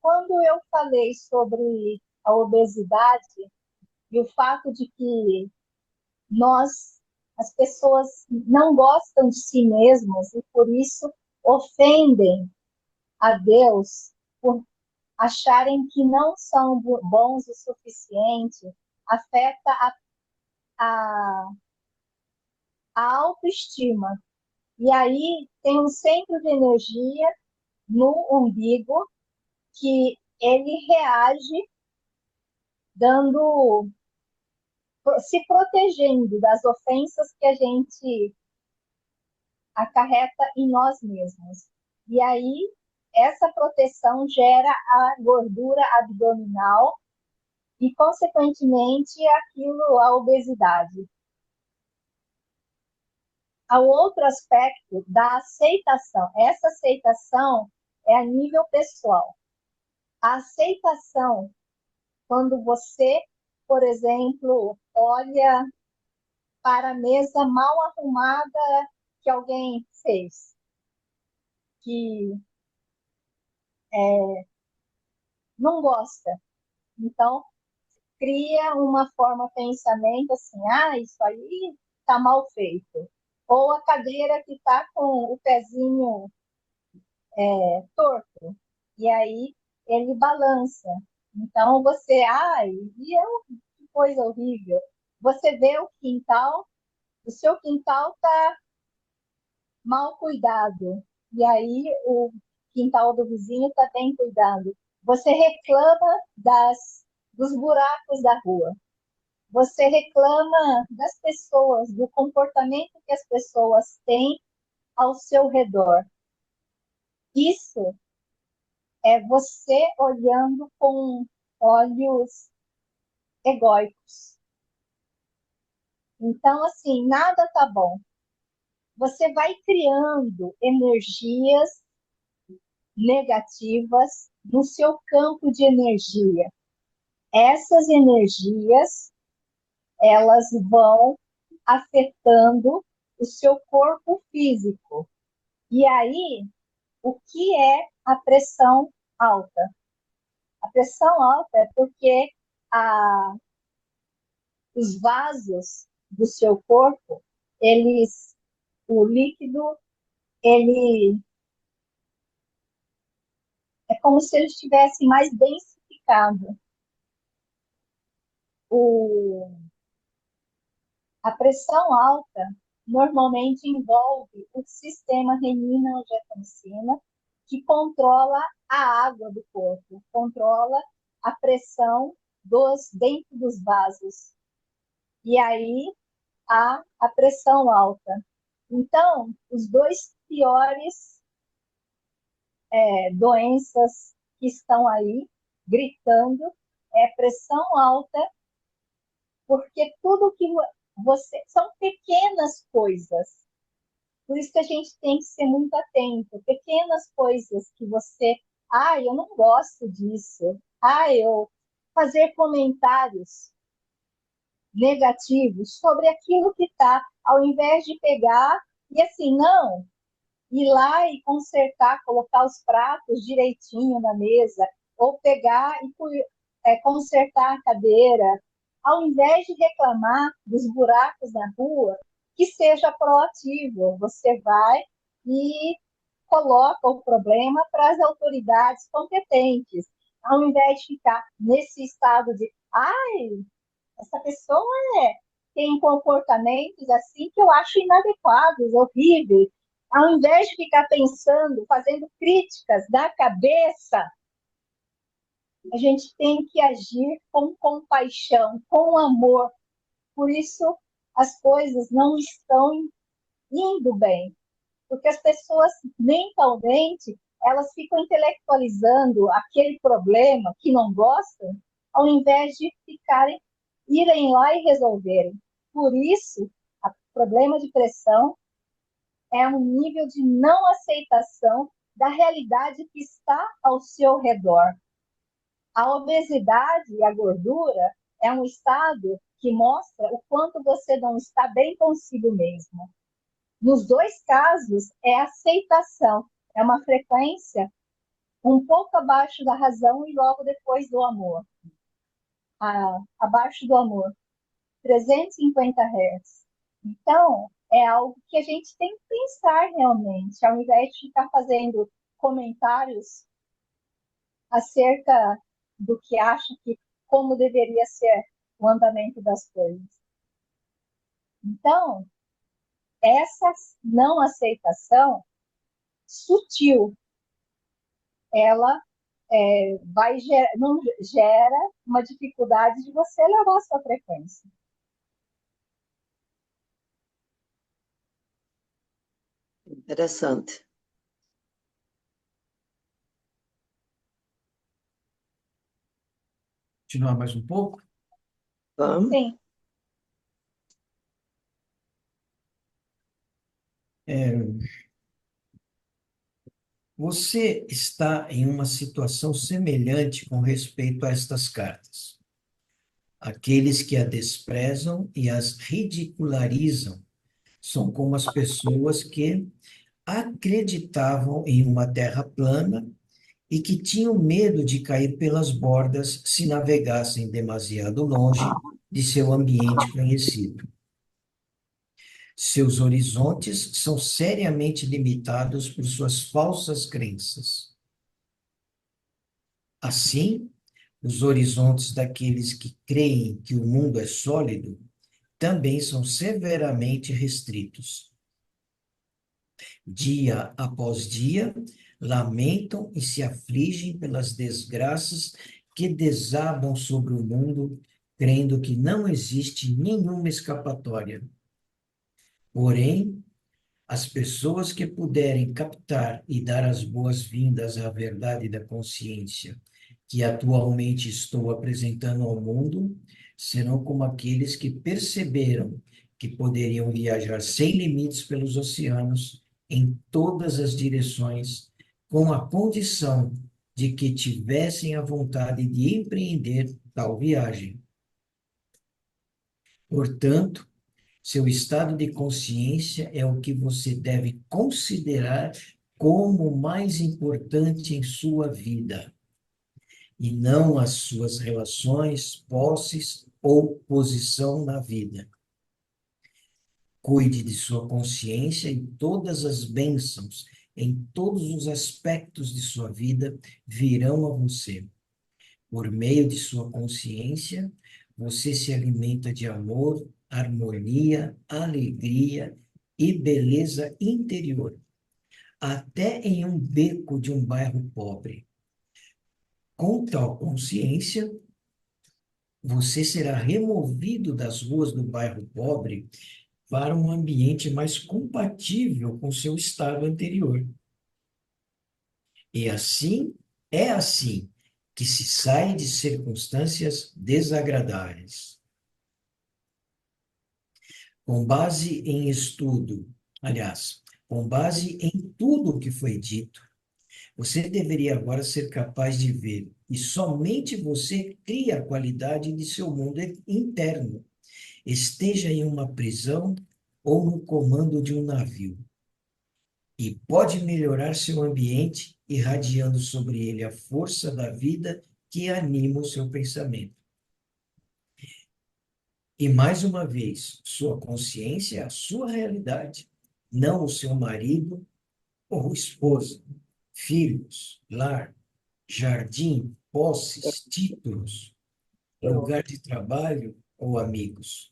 Quando eu falei sobre a obesidade e o fato de que as pessoas não gostam de si mesmas e por isso ofendem a Deus por acharem que não são bons o suficiente, afeta a, a autoestima. E aí tem um centro de energia no umbigo que ele reage se protegendo das ofensas que a gente acarreta em nós mesmos. E aí, essa proteção gera a gordura abdominal e, consequentemente, a obesidade. Há outro aspecto da aceitação. Essa aceitação é a nível pessoal. A aceitação, quando você, por exemplo, olha para a mesa mal arrumada que alguém fez, que não gosta. Então, cria uma forma de pensamento assim, isso aí está mal feito. Ou a cadeira que está com o pezinho torto, e aí ele balança. Então, você, que coisa horrível. Você vê o seu quintal está mal cuidado, e aí o quintal do vizinho está bem cuidado. Você reclama dos buracos da rua. Você reclama das pessoas, do comportamento que as pessoas têm ao seu redor. Isso é você olhando com olhos egóicos. Então, assim, nada tá bom. Você vai criando energias negativas no seu campo de energia. Essas energias, elas vão afetando o seu corpo físico. E aí, o que é a pressão alta? A pressão alta é porque os vasos do seu corpo, o líquido, ele É como se ele estivesse mais densificado. O, a pressão alta normalmente envolve o sistema renina-angiotensina, que controla a água do corpo, controla a pressão dentro dos vasos. E aí a pressão alta. Então, os dois piores doenças que estão aí gritando é pressão alta, porque tudo que você são pequenas coisas. Por isso que a gente tem que ser muito atento. Pequenas coisas que você, eu não gosto disso. Eu fazer comentários negativos sobre aquilo que está, ao invés de pegar e assim, não, ir lá e consertar, colocar os pratos direitinho na mesa, ou pegar e consertar a cadeira, ao invés de reclamar dos buracos na rua, que seja proativo. Você vai e coloca o problema para as autoridades competentes, ao invés de ficar nesse estado de essa pessoa tem comportamentos assim que eu acho inadequados, horríveis. Ao invés de ficar pensando, fazendo críticas da cabeça, a gente tem que agir com compaixão, com amor. Por isso, as coisas não estão indo bem, porque as pessoas mentalmente elas ficam intelectualizando aquele problema que não gostam, ao invés de irem lá e resolverem. Por isso, o problema de pressão é um nível de não aceitação da realidade que está ao seu redor. A obesidade e a gordura é um estado que mostra o quanto você não está bem consigo mesmo. Nos dois casos, é aceitação, é uma frequência um pouco abaixo da razão e logo depois do amor. Abaixo do amor, 350 Hz. Então, é algo que a gente tem que pensar realmente, ao invés de ficar fazendo comentários acerca do que acha que como deveria ser o andamento das coisas. Então, essa não aceitação sutil, ela não gera uma dificuldade de você elevar a sua frequência. Interessante. Continuar mais um pouco? Vamos? Sim. Você está em uma situação semelhante com respeito a estas cartas. Aqueles que a desprezam e as ridicularizam são como as pessoas que acreditavam em uma terra plana e que tinham medo de cair pelas bordas se navegassem demasiado longe de seu ambiente conhecido. Seus horizontes são seriamente limitados por suas falsas crenças. Assim, os horizontes daqueles que creem que o mundo é sólido também são severamente restritos. Dia após dia, lamentam e se afligem pelas desgraças que desabam sobre o mundo, crendo que não existe nenhuma escapatória. Porém, as pessoas que puderem captar e dar as boas-vindas à verdade da consciência que atualmente estou apresentando ao mundo, serão como aqueles que perceberam que poderiam viajar sem limites pelos oceanos em todas as direções, com a condição de que tivessem a vontade de empreender tal viagem. Portanto, seu estado de consciência é o que você deve considerar como o mais importante em sua vida, e não as suas relações, posses ou posição na vida. Cuide de sua consciência e todas as bênçãos em todos os aspectos de sua vida virão a você. Por meio de sua consciência, você se alimenta de amor, harmonia, alegria e beleza interior, até em um beco de um bairro pobre. Com tal consciência, você será removido das ruas do bairro pobre para um ambiente mais compatível com seu estado anterior. E assim, é assim que se sai de circunstâncias desagradáveis. Com base em estudo, aliás, com base em tudo o que foi dito, você deveria agora ser capaz de ver que somente você cria a qualidade de seu mundo interno, esteja em uma prisão ou no comando de um navio, e pode melhorar seu ambiente irradiando sobre ele a força da vida que anima o seu pensamento. E mais uma vez, sua consciência é a sua realidade, não o seu marido ou esposa, filhos, lar, jardim, posses, títulos, lugar de trabalho ou amigos.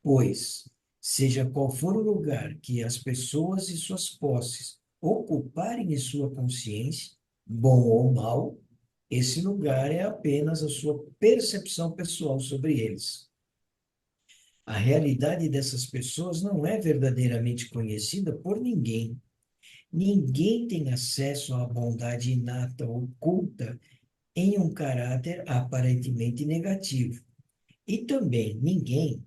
Pois, seja qual for o lugar que as pessoas e suas posses ocuparem em sua consciência, bom ou mal, esse lugar é apenas a sua percepção pessoal sobre eles. A realidade dessas pessoas não é verdadeiramente conhecida por ninguém. Ninguém tem acesso à bondade inata oculta em um caráter aparentemente negativo. E também ninguém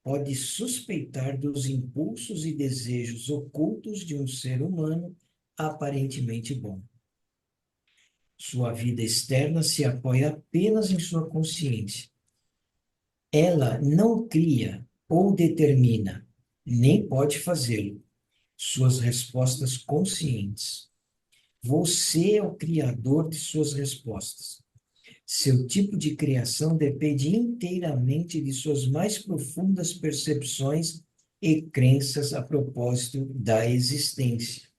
pode suspeitar dos impulsos e desejos ocultos de um ser humano aparentemente bom. Sua vida externa se apoia apenas em sua consciência. Ela não cria ou determina, nem pode fazê-lo, suas respostas conscientes. Você é o criador de suas respostas. Seu tipo de criação depende inteiramente de suas mais profundas percepções e crenças a propósito da existência.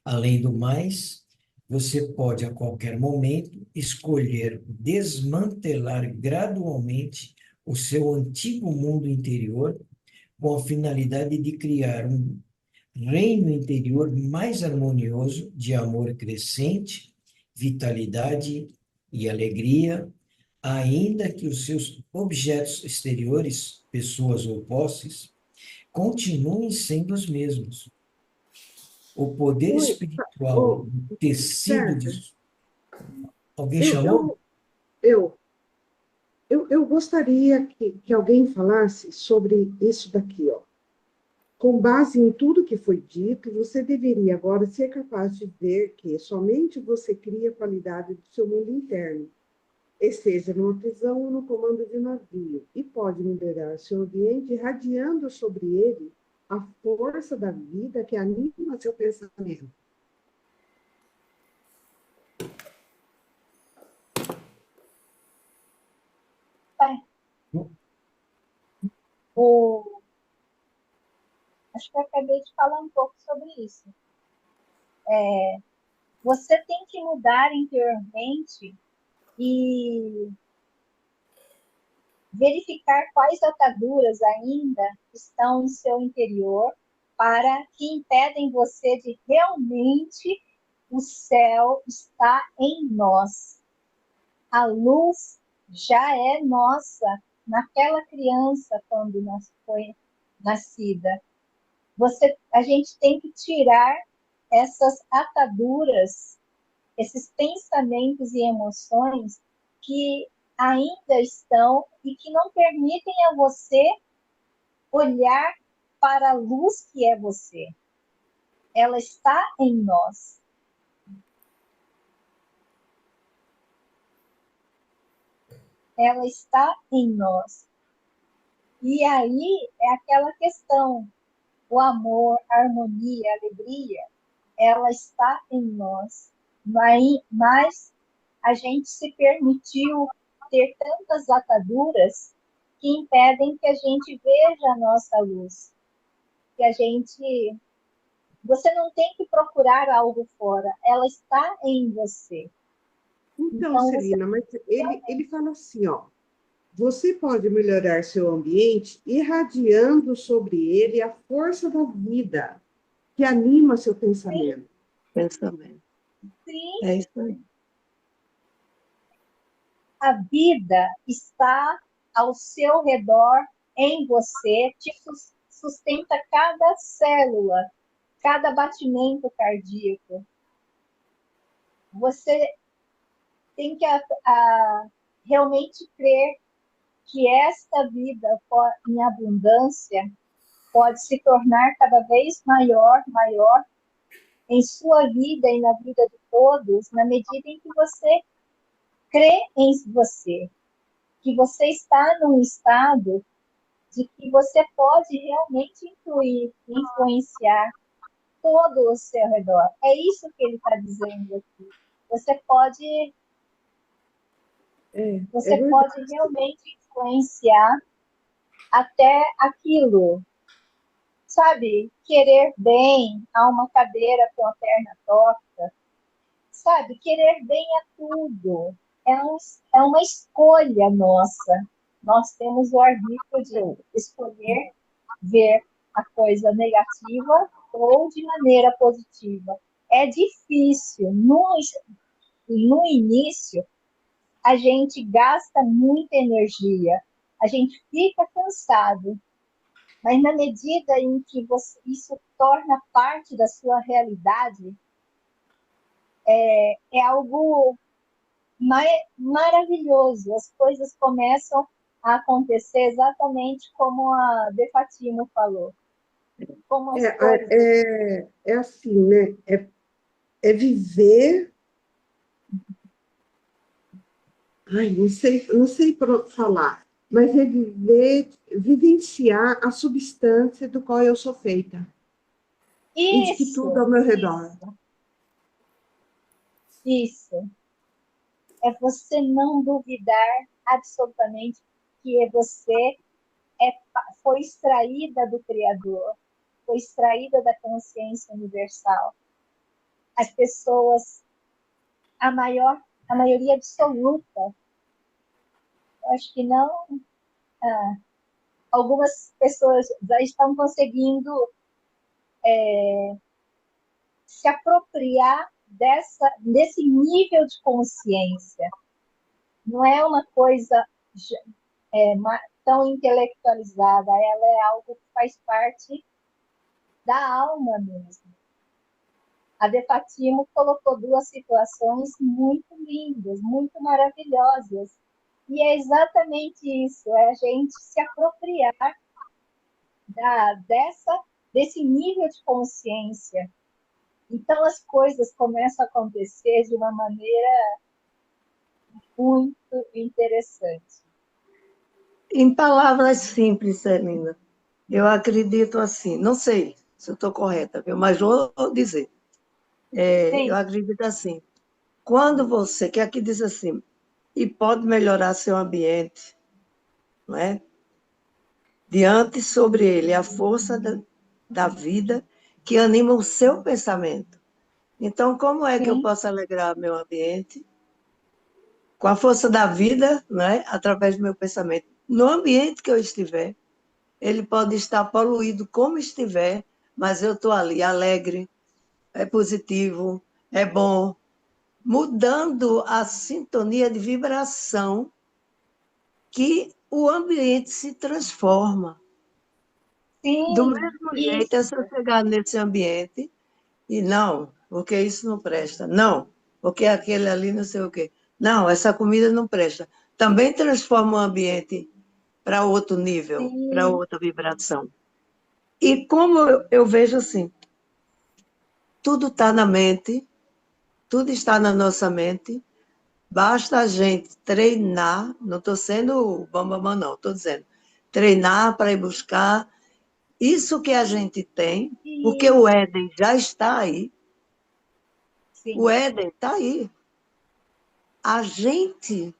Além do mais, você pode a qualquer momento escolher desmantelar gradualmente o seu antigo mundo interior com a finalidade de criar um reino interior mais harmonioso de amor crescente, vitalidade e alegria, ainda que os seus objetos exteriores, pessoas ou posses, continuem sendo os mesmos. O poder Oi, espiritual ô, do tecido César, de... Alguém eu, chamou? eu, eu, eu gostaria que alguém falasse sobre isso daqui, ó. Com base em tudo que foi dito, você deveria agora ser capaz de ver que somente você cria a qualidade do seu mundo interno, esteja numa prisão ou no comando de navio, e pode melhorar seu ambiente irradiando sobre ele a força da vida que anima seu pensamento. O, acho que eu acabei de falar um pouco sobre isso. Você tem que mudar interiormente e verificar quais ataduras ainda estão em seu interior para que impedem você de realmente o céu está em nós. A luz já é nossa naquela criança quando foi nascida. A gente tem que tirar essas ataduras, esses pensamentos e emoções que ainda estão e que não permitem a você olhar para a luz que é você. Ela está em nós. Ela está em nós. E aí é aquela questão, o amor, a harmonia, a alegria, ela está em nós. Mas a gente se permitiu ter tantas ataduras que impedem que a gente veja a nossa luz, que a gente Você não tem que procurar algo fora, ela está em você. Então, Então, você Celina, mas ele fala assim, ó, você pode melhorar seu ambiente irradiando sobre ele a força da vida que anima seu pensamento. Pensamento. sim, É isso aí. a vida está ao seu redor, em você, te sustenta cada célula, cada batimento cardíaco. Você tem que realmente crer que esta vida em abundância pode se tornar cada vez maior, maior em sua vida e na vida de todos, na medida em que você crê em você, que você está num estado de que você pode realmente influenciar todo o seu redor. É isso que ele está dizendo aqui. Você pode É você pode verdade. realmente influenciar até aquilo, sabe? Querer bem a uma cadeira com a perna torta, sabe? Querer bem a tudo. É uma escolha nossa. Nós temos o arbítrio de escolher ver a coisa negativa ou de maneira positiva. É difícil. No início, a gente gasta muita energia, a gente fica cansado, mas na medida em que isso torna parte da sua realidade, é algo maravilhoso. As coisas começam a acontecer exatamente como a De Fatimo falou. Como as coisas. É assim, né? É viver. Ai, não sei falar, mas é vivenciar a substância do qual eu sou feita e de que tudo ao Isso, meu redor. isso. É você não duvidar absolutamente que você foi extraída do Criador, foi extraída da consciência universal. As pessoas, a maioria absoluta, acho que não, algumas pessoas já estão conseguindo se apropriar desse nível de consciência. Não é uma coisa é, tão intelectualizada, ela é algo que faz parte da alma mesmo. A De Fatimo colocou duas situações muito lindas, muito maravilhosas. E é exatamente isso, é a gente se apropriar desse nível de consciência. Então as coisas começam a acontecer de uma maneira muito interessante. Em palavras simples, Celina, eu acredito assim, não sei se eu estou correta, viu? Mas vou dizer. Eu acredito assim, quando você, que aqui diz assim, e pode melhorar seu ambiente, não é? Diante sobre ele a força da vida que anima o seu pensamento. Então, como é que eu Sim. posso alegrar meu ambiente? Com a força da vida, né? Através do meu pensamento. No ambiente que eu estiver, ele pode estar poluído como estiver, mas eu estou ali alegre, é positivo, é bom, mudando a sintonia de vibração que o ambiente se transforma. Do Sim, mesmo jeito, é isso. se eu chegar nesse ambiente e não, porque isso não presta. Não, porque aquele ali não sei o quê. Não, essa comida não presta. Também transforma o ambiente para outro nível, para Sim, outra vibração. E como eu vejo assim, tudo está na mente, tudo está na nossa mente, basta a gente treinar, não estou sendo bambamã, não, estou dizendo, treinar para ir buscar isso que a gente tem, porque o isso. Éden já está aí, o Sim, Éden está aí. A gente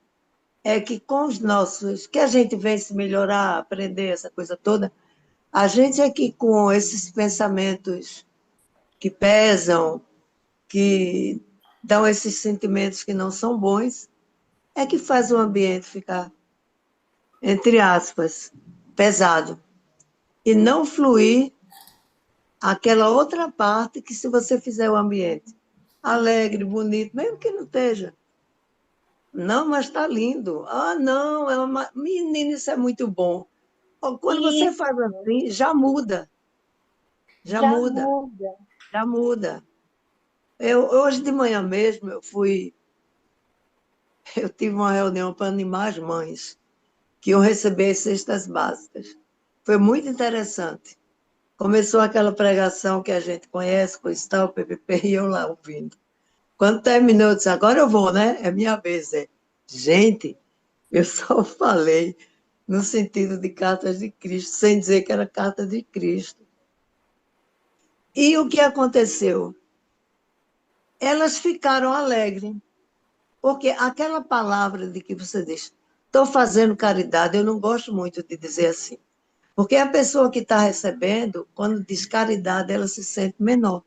é que com os nossos, que a gente vem se melhorar, aprender essa coisa toda, a gente é que com esses pensamentos que pesam, que dão esses sentimentos que não são bons, é que faz o ambiente ficar, entre aspas, pesado. E não fluir aquela outra parte que, se você fizer o ambiente alegre, bonito, mesmo que não esteja, não, mas está lindo. Ah, não, menina, isso é muito bom. Quando você Isso faz assim, já muda, já já muda, muda. já muda. Hoje de manhã mesmo, eu tive uma reunião para animar as mães que iam receber as cestas básicas. Foi muito interessante. Começou aquela pregação que a gente conhece, com o PPP, e eu lá ouvindo. Quando terminou, eu disse, agora eu vou, né? É minha vez. Gente, eu só falei no sentido de cartas de Cristo, sem dizer que era carta de Cristo. E o que aconteceu? Elas ficaram alegres, porque aquela palavra de que você diz, estou fazendo caridade, eu não gosto muito de dizer assim, porque a pessoa que está recebendo, quando diz caridade, ela se sente menor.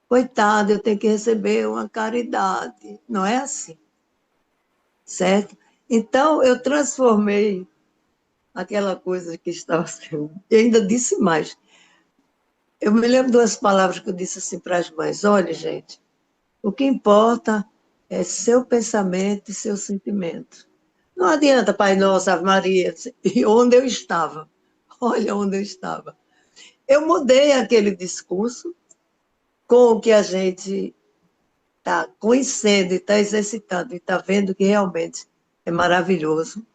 Coitada, eu tenho que receber uma caridade. Não é assim, certo? Então, eu transformei aquela coisa que estava sendo. E ainda disse mais. Eu me lembro de umas palavras que eu disse assim para as mães: olha, gente, o que importa é seu pensamento e seu sentimento. Não adianta, Pai Nosso, Ave Maria, e onde eu estava. Olha onde eu estava. Eu mudei aquele discurso com o que a gente está conhecendo e está exercitando e está vendo que realmente é maravilhoso.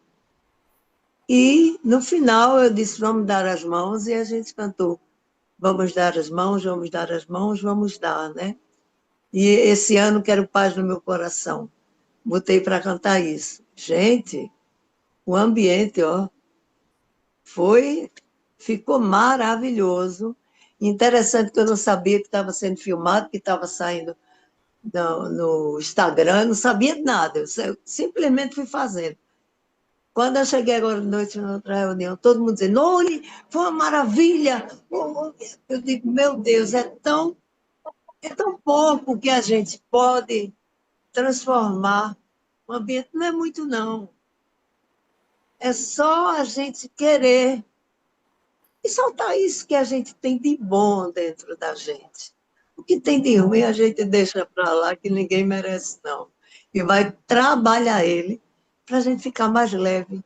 E, no final, eu disse, vamos dar as mãos, e a gente cantou, vamos dar as mãos, vamos dar as mãos, vamos dar, né? E esse ano quero paz no meu coração. Botei para cantar isso. Gente, o ambiente, ó, ficou maravilhoso. Interessante que eu não sabia que estava sendo filmado, que estava saindo no Instagram, não sabia de nada, eu simplesmente fui fazendo. Quando eu cheguei agora de noite na outra reunião, todo mundo dizendo, olha, foi uma maravilha. Eu digo, meu Deus, é tão pouco que a gente pode transformar. O ambiente não é muito, não. É só a gente querer e soltar isso que a gente tem de bom dentro da gente. O que tem de ruim a gente deixa para lá, que ninguém merece, não. E vai trabalhar ele para a gente ficar mais leve.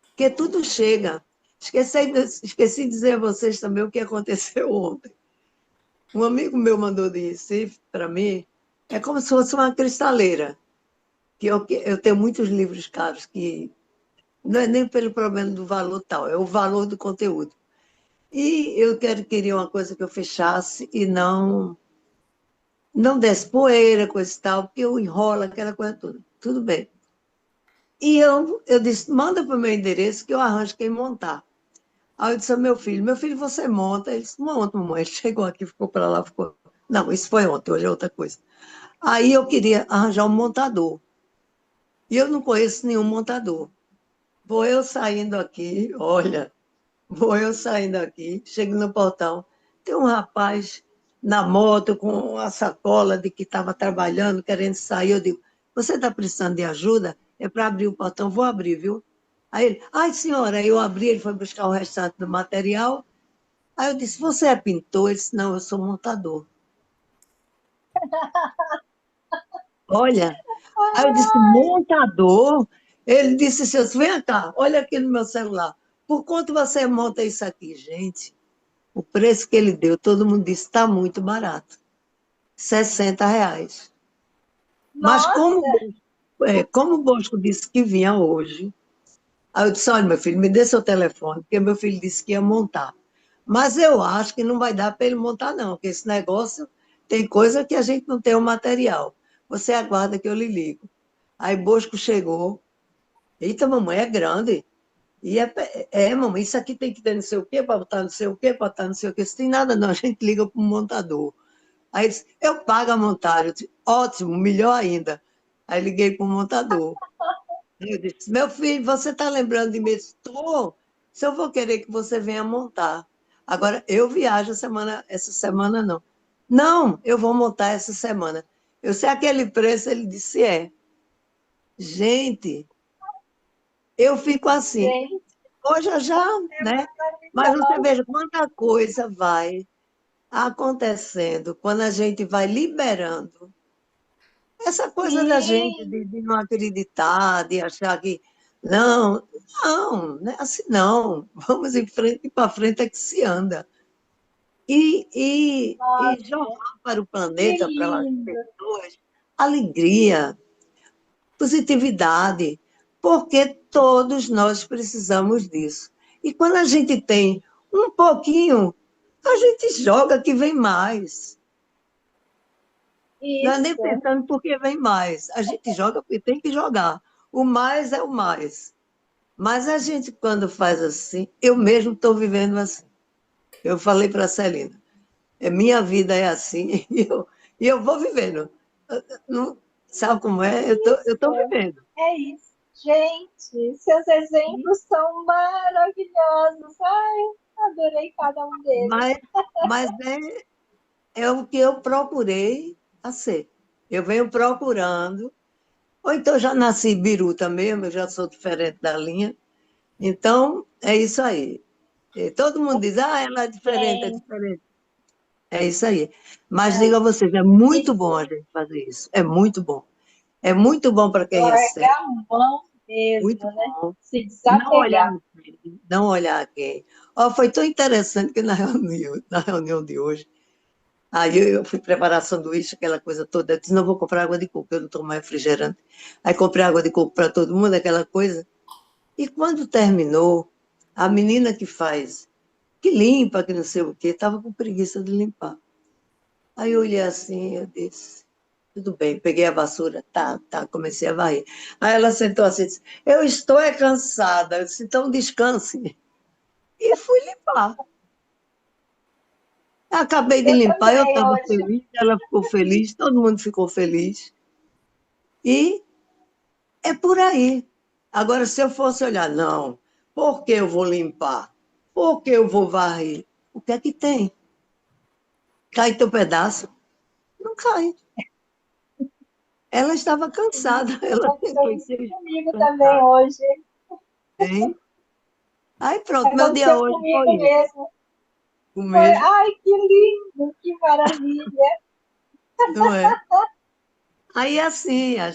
Porque tudo chega. Esqueci de dizer a vocês também o que aconteceu ontem. Um amigo meu mandou de Recife para mim, é como se fosse uma cristaleira, que eu tenho muitos livros caros, que não é nem pelo problema do valor tal, é o valor do conteúdo. E eu queria uma coisa que eu fechasse e não desse poeira, coisa e tal, porque eu enrolo aquela coisa toda. Tudo bem. E eu disse, manda para o meu endereço que eu arranjo quem montar. Aí eu disse ao meu filho, você monta? Ele disse, monta, mamãe. Ele chegou aqui, ficou para lá, ficou... Não, isso foi ontem, hoje é outra coisa. Aí eu queria arranjar um montador. E eu não conheço nenhum montador. Vou eu saindo aqui, olha, vou eu saindo aqui, chego no portão, tem um rapaz na moto com a sacola de que estava trabalhando, querendo sair. Eu digo, você está precisando de ajuda? É para abrir o portão? Vou abrir, viu? Aí ele, ai, senhora, aí eu abri, ele foi buscar o restante do material. Aí eu disse, você é pintor? Ele disse, não, eu sou montador. Olha, aí eu disse, montador? Ele disse, seus, vem cá, olha aqui no meu celular. Por quanto você monta isso aqui? Gente, o preço que ele deu, todo mundo disse, está muito barato. R$ 60. Mas Nossa, como o Bosco disse que vinha hoje, aí eu disse, olha, meu filho, me dê seu telefone, porque meu filho disse que ia montar. Mas eu acho que não vai dar para ele montar, não, porque esse negócio tem coisa que a gente não tem o material. Você aguarda que eu lhe ligo. Aí Bosco chegou. Eita, mamãe, é grande. E mamãe, isso aqui tem que ter não sei o quê, para botar não sei o quê, para botar não sei o quê. Isso tem nada, não. A gente liga para o montador. Aí ele disse, eu pago a montagem. Eu disse, ótimo, melhor ainda. Aí liguei para o montador. Eu disse, meu filho, você está lembrando de mim? Estou. Se eu vou querer que você venha montar. Agora, eu viajo essa semana não. Não, eu vou montar essa semana. Eu sei aquele preço, ele disse, é. Gente, eu fico assim. Gente, Hoje eu já, é né? Mas você maravilhoso. veja quanta coisa vai acontecendo quando a gente vai liberando. Essa coisa da gente Sim, de não acreditar, de achar que não, não é assim não. Vamos em frente e para frente é que se anda. E nossa, jogar para o que planeta, para as lindo. pessoas, alegria, positividade, porque todos nós precisamos disso. E quando a gente tem um pouquinho, a gente joga que vem mais. Não é nem Isso, pensando porque vem mais. A gente joga porque tem que jogar. O mais é o mais. Mas a gente, quando faz assim, eu mesmo estou vivendo assim. Eu falei para a Celina, minha vida é assim, e eu vou vivendo. Não, sabe como é? Eu tô isso, vivendo. é isso. Gente, seus exemplos são maravilhosos. Ai, adorei cada um deles. Mas, mas é o que eu procurei a ser. Eu venho procurando. Ou então já nasci biruta mesmo, eu já sou diferente da linha. Então, é isso aí. E todo mundo diz, ela é diferente, é Gente, diferente. É isso aí. Mas digo a não, vocês, é muito bom a isso, gente fazer isso. É muito bom. É muito bom para quem recebe. largar a mão Muito mesmo, né? bom. Se Não olhar desapegar. a quem. Não olhar a quem. Ó, foi tão interessante que na reunião de hoje, aí eu fui preparar sanduíche, aquela coisa toda. Eu disse, não vou comprar água de coco, eu não tomo mais refrigerante. Aí comprei água de coco para todo mundo, aquela coisa. E quando terminou, a menina que faz, que limpa, que não sei o quê, estava com preguiça de limpar. Aí eu olhei assim, eu disse, tudo bem, peguei a vassoura, tá, comecei a varrer. Aí ela sentou assim, disse, eu estou cansada, eu disse, então descanse. E fui limpar. Acabei de Eu limpar, eu também estava hoje. feliz, ela ficou feliz, todo mundo ficou feliz. E é por aí. Agora, se eu fosse olhar, não, por que eu vou limpar? Por que eu vou varrer? O que é que tem? Cai teu pedaço? Não cai. Ela estava cansada, ela Aconteceu sentou e isso disse, comigo também cansada. hoje. Hein? Aí pronto, meu dia Aconteceu hoje foi comigo isso. mesmo. O Foi, mesmo, ai, que lindo, que maravilha. não é? Aí assim, a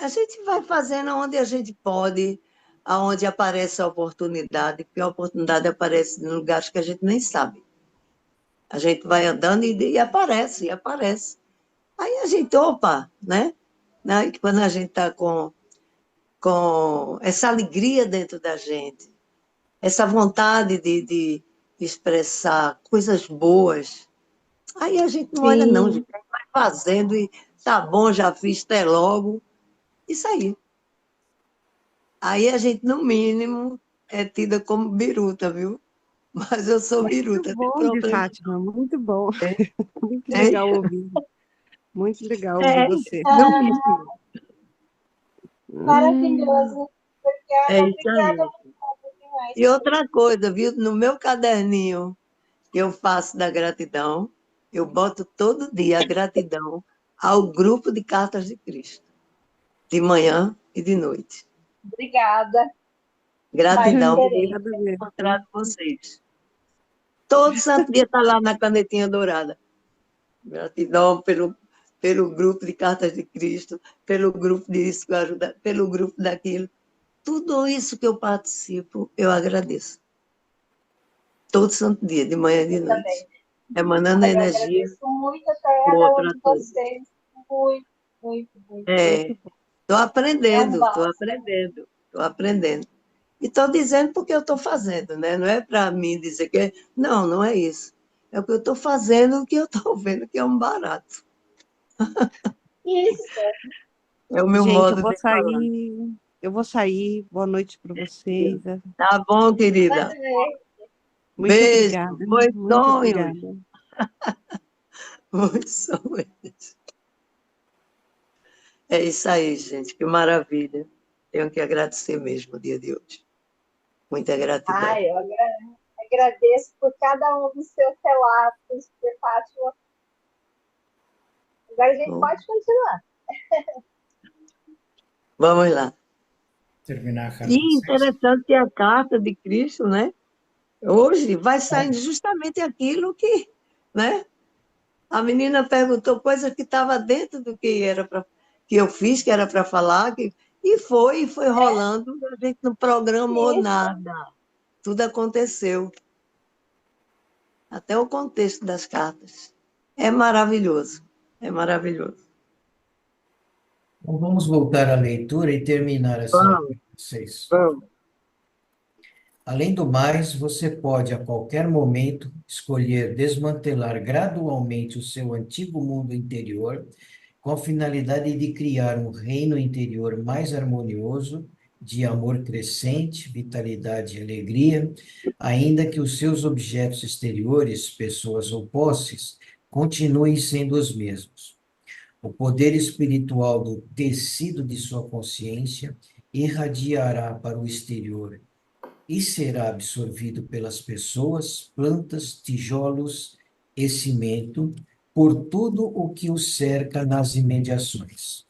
gente vai fazendo onde a gente pode, aonde aparece a oportunidade, porque a oportunidade aparece em lugares que a gente nem sabe. A gente vai andando e aparece, e aparece. Aí a gente, opa, né? Quando a gente está com essa alegria dentro da gente, essa vontade de expressar coisas boas, aí a gente não olha, não, a Sim, gente vai fazendo e tá bom, já fiz, até logo. Isso aí. Aí a gente, no mínimo, é tida como biruta, viu? Mas eu sou Muito biruta, não tem bom de problema Fátima, muito bom. não. Muito Hein? legal ouvir. Muito legal ouvir É, você. no ah, mínimo. Hum, maravilhoso. Obrigada, É isso obrigada, aí. obrigada demais E por outra coisa, viu? No meu caderninho que eu faço da gratidão, eu boto todo dia a gratidão ao grupo de cartas de Cristo, de manhã e de noite. Obrigada, mas Gratidão por terei. obrigada ter encontrado mesmo. vocês. Todo santo dia está lá na canetinha dourada. Gratidão pelo grupo de cartas de Cristo, pelo grupo disso que ajuda, pelo grupo daquilo. Tudo isso que eu participo, eu agradeço. Todo santo dia, de manhã e de Eu noite. também. Emanando a Ai, eu energia agradeço muito a boa cada um para de todos. vocês. Muito, muito, muito. É, Muito bom. estou É um aprendendo, estou bálsamo. aprendendo, estou aprendendo. E estou dizendo porque eu estou fazendo, né? Não é para mim dizer que. Não, não é isso. É o que eu estou fazendo, o que eu estou vendo que é um barato. Isso. É o meu Gente, modo de falar. eu vou sair. Boa noite para vocês. Tá bom, querida? Amei. Muito Beijo, obrigada, bons muito sonhos. obrigada. Bons sonhos. É isso aí, gente, que maravilha. Tenho que agradecer mesmo o dia de hoje. Muita gratidão. Ai, eu Agradeço por cada um dos seus relatos, Fátima. Agora a gente Bom, pode continuar. vamos lá. Terminar a carta E 6. interessante a carta de Cristo, né? Hoje vai saindo justamente aquilo que, né? A menina perguntou coisa que estava dentro do que era que eu fiz, que era para falar, e foi rolando, a gente não programou Sim. nada. Tudo aconteceu, até o contexto das cartas. É maravilhoso, é maravilhoso. Então, vamos voltar à leitura e terminar essa Vamos, 6. vamos. Além do mais, você pode a qualquer momento escolher desmantelar gradualmente o seu antigo mundo interior, com a finalidade de criar um reino interior mais harmonioso, de amor crescente, vitalidade e alegria, ainda que os seus objetos exteriores, pessoas ou posses, continuem sendo os mesmos. O poder espiritual do tecido de sua consciência irradiará para o exterior e será absorvido pelas pessoas, plantas, tijolos e cimento, por tudo o que o cerca nas imediações.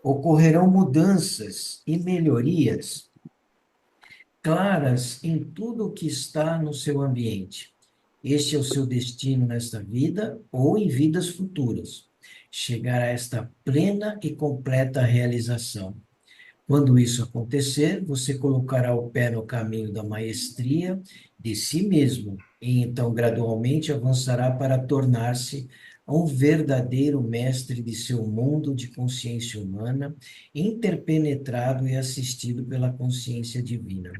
Ocorrerão mudanças e melhorias claras em tudo o que está no seu ambiente. Este é o seu destino nesta vida ou em vidas futuras. Chegar a esta plena e completa realização. Quando isso acontecer, você colocará o pé no caminho da maestria de si mesmo e então gradualmente avançará para tornar-se um verdadeiro mestre de seu mundo de consciência humana, interpenetrado e assistido pela consciência divina.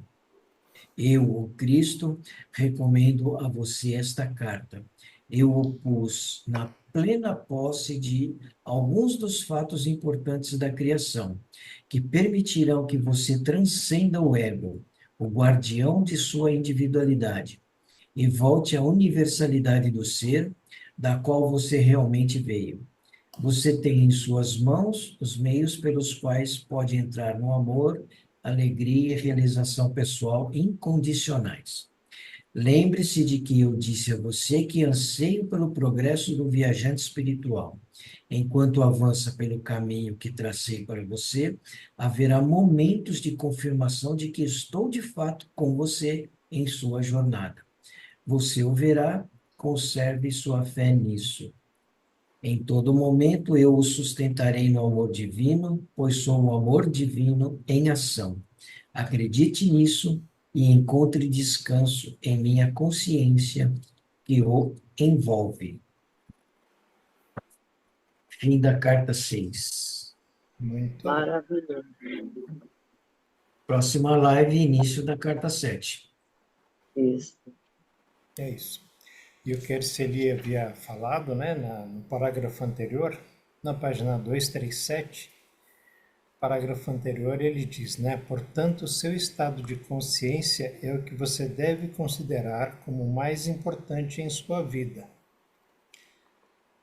Eu, o Cristo, recomendo a você esta carta. Eu o pus na plena posse de alguns dos fatos importantes da criação, que permitirão que você transcenda o ego, o guardião de sua individualidade, e volte à universalidade do ser, da qual você realmente veio. Você tem em suas mãos os meios pelos quais pode entrar no amor, alegria e realização pessoal incondicionais. Lembre-se de que eu disse a você que anseio pelo progresso do viajante espiritual. Enquanto avança pelo caminho que tracei para você, haverá momentos de confirmação de que estou de fato com você em sua jornada. Você o verá, conserve sua fé nisso. Em todo momento eu o sustentarei no amor divino, pois sou o amor divino em ação. Acredite nisso e encontre descanso em minha consciência que o envolve. Fim da carta 6. Muito bom. Maravilhoso. Próxima live, início da carta 7. Isso. É isso. E o que ele havia falado, né, no parágrafo anterior, na página 237, parágrafo anterior, ele diz, né, portanto, o seu estado de consciência é o que você deve considerar como o mais importante em sua vida.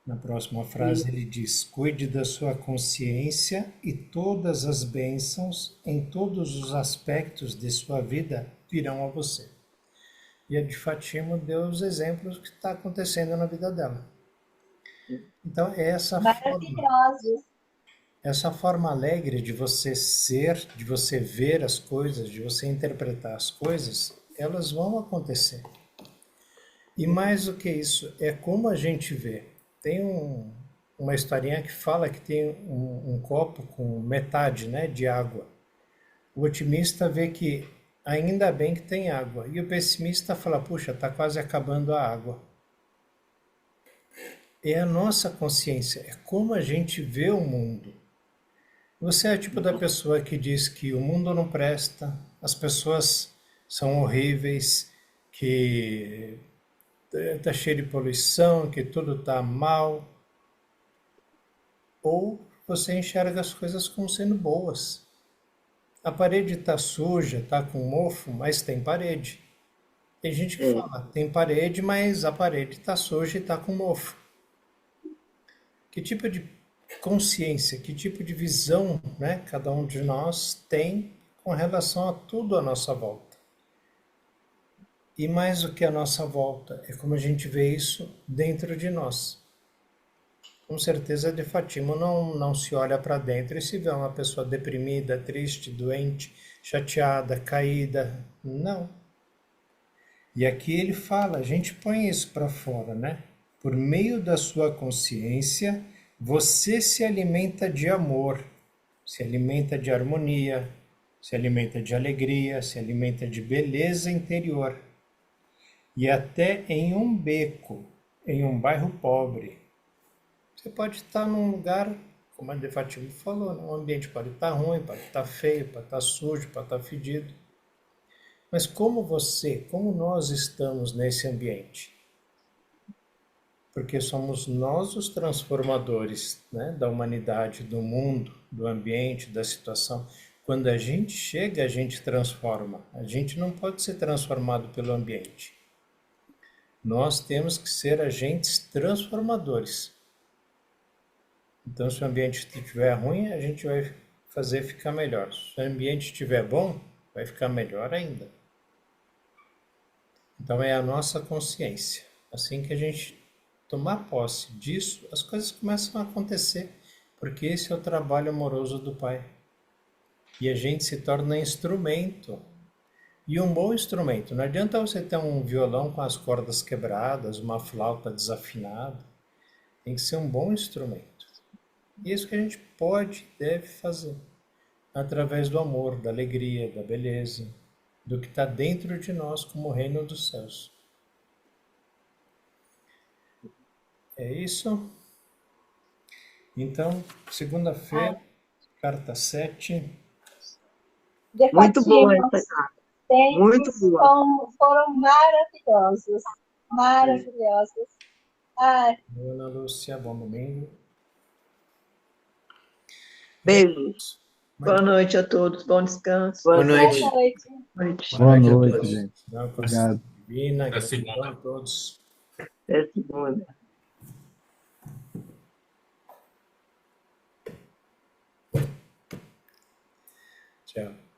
Na próxima frase ele diz, cuide da sua consciência e todas as bênçãos em todos os aspectos de sua vida virão a você. E a de Fátima deu os exemplos que está acontecendo na vida dela. Então, é essa forma alegre de você ser, de você ver as coisas, de você interpretar as coisas, elas vão acontecer. E mais do que isso, é como a gente vê. Tem uma historinha que fala que tem um copo com metade, né, de água. O otimista vê que ainda bem que tem água. E o pessimista fala, puxa, está quase acabando a água. É a nossa consciência, é como a gente vê o mundo. Você é o tipo da pessoa que diz que o mundo não presta, as pessoas são horríveis, que está cheio de poluição, que tudo está mal. Ou você enxerga as coisas como sendo boas. A parede está suja, está com mofo, mas tem parede. Tem gente que fala, tem parede, mas a parede está suja e está com mofo. Que tipo de consciência, que tipo de visão, né, cada um de nós tem com relação a tudo à nossa volta? e mais do que a nossa volta, é como a gente vê isso dentro de nós. Com certeza, de Fátima não se olha para dentro e se vê uma pessoa deprimida, triste, doente, chateada, caída. Não. E aqui ele fala, a gente põe isso para fora, né? Por meio da sua consciência, você se alimenta de amor, se alimenta de harmonia, se alimenta de alegria, se alimenta de beleza interior. E até em um beco, em um bairro pobre, você pode estar num lugar, como a de Fátima falou, né? O ambiente pode estar ruim, pode estar feio, pode estar sujo, pode estar fedido. Mas como nós estamos nesse ambiente? Porque somos nós os transformadores, né, da humanidade, do mundo, do ambiente, da situação. Quando a gente chega, a gente transforma. A gente não pode ser transformado pelo ambiente. Nós temos que ser agentes transformadores. Então, se o ambiente estiver ruim, a gente vai fazer ficar melhor. Se o ambiente estiver bom, vai ficar melhor ainda. Então, é a nossa consciência. Assim que a gente tomar posse disso, as coisas começam a acontecer, porque esse é o trabalho amoroso do Pai. E a gente se torna instrumento. E um bom instrumento. Não adianta você ter um violão com as cordas quebradas, uma flauta desafinada. Tem que ser um bom instrumento. E isso que a gente pode e deve fazer. Através do amor, da alegria, da beleza, do que está dentro de nós como o reino dos céus. É isso. Então, segunda-feira, carta 7. De Muito boa Fátima, essa os carta. Muito tempos boa. foram maravilhosos. Maravilhosos. Ai, Ana Lúcia, bom domingo. Beijos. Boa noite a todos, bom descanso. Boa boa noite. noite. Noite. Boa Boa noite a noite, todos. gente. Dá uma Obrigado. divina, Até gratidão segunda. a todos. Até segunda. Tchau.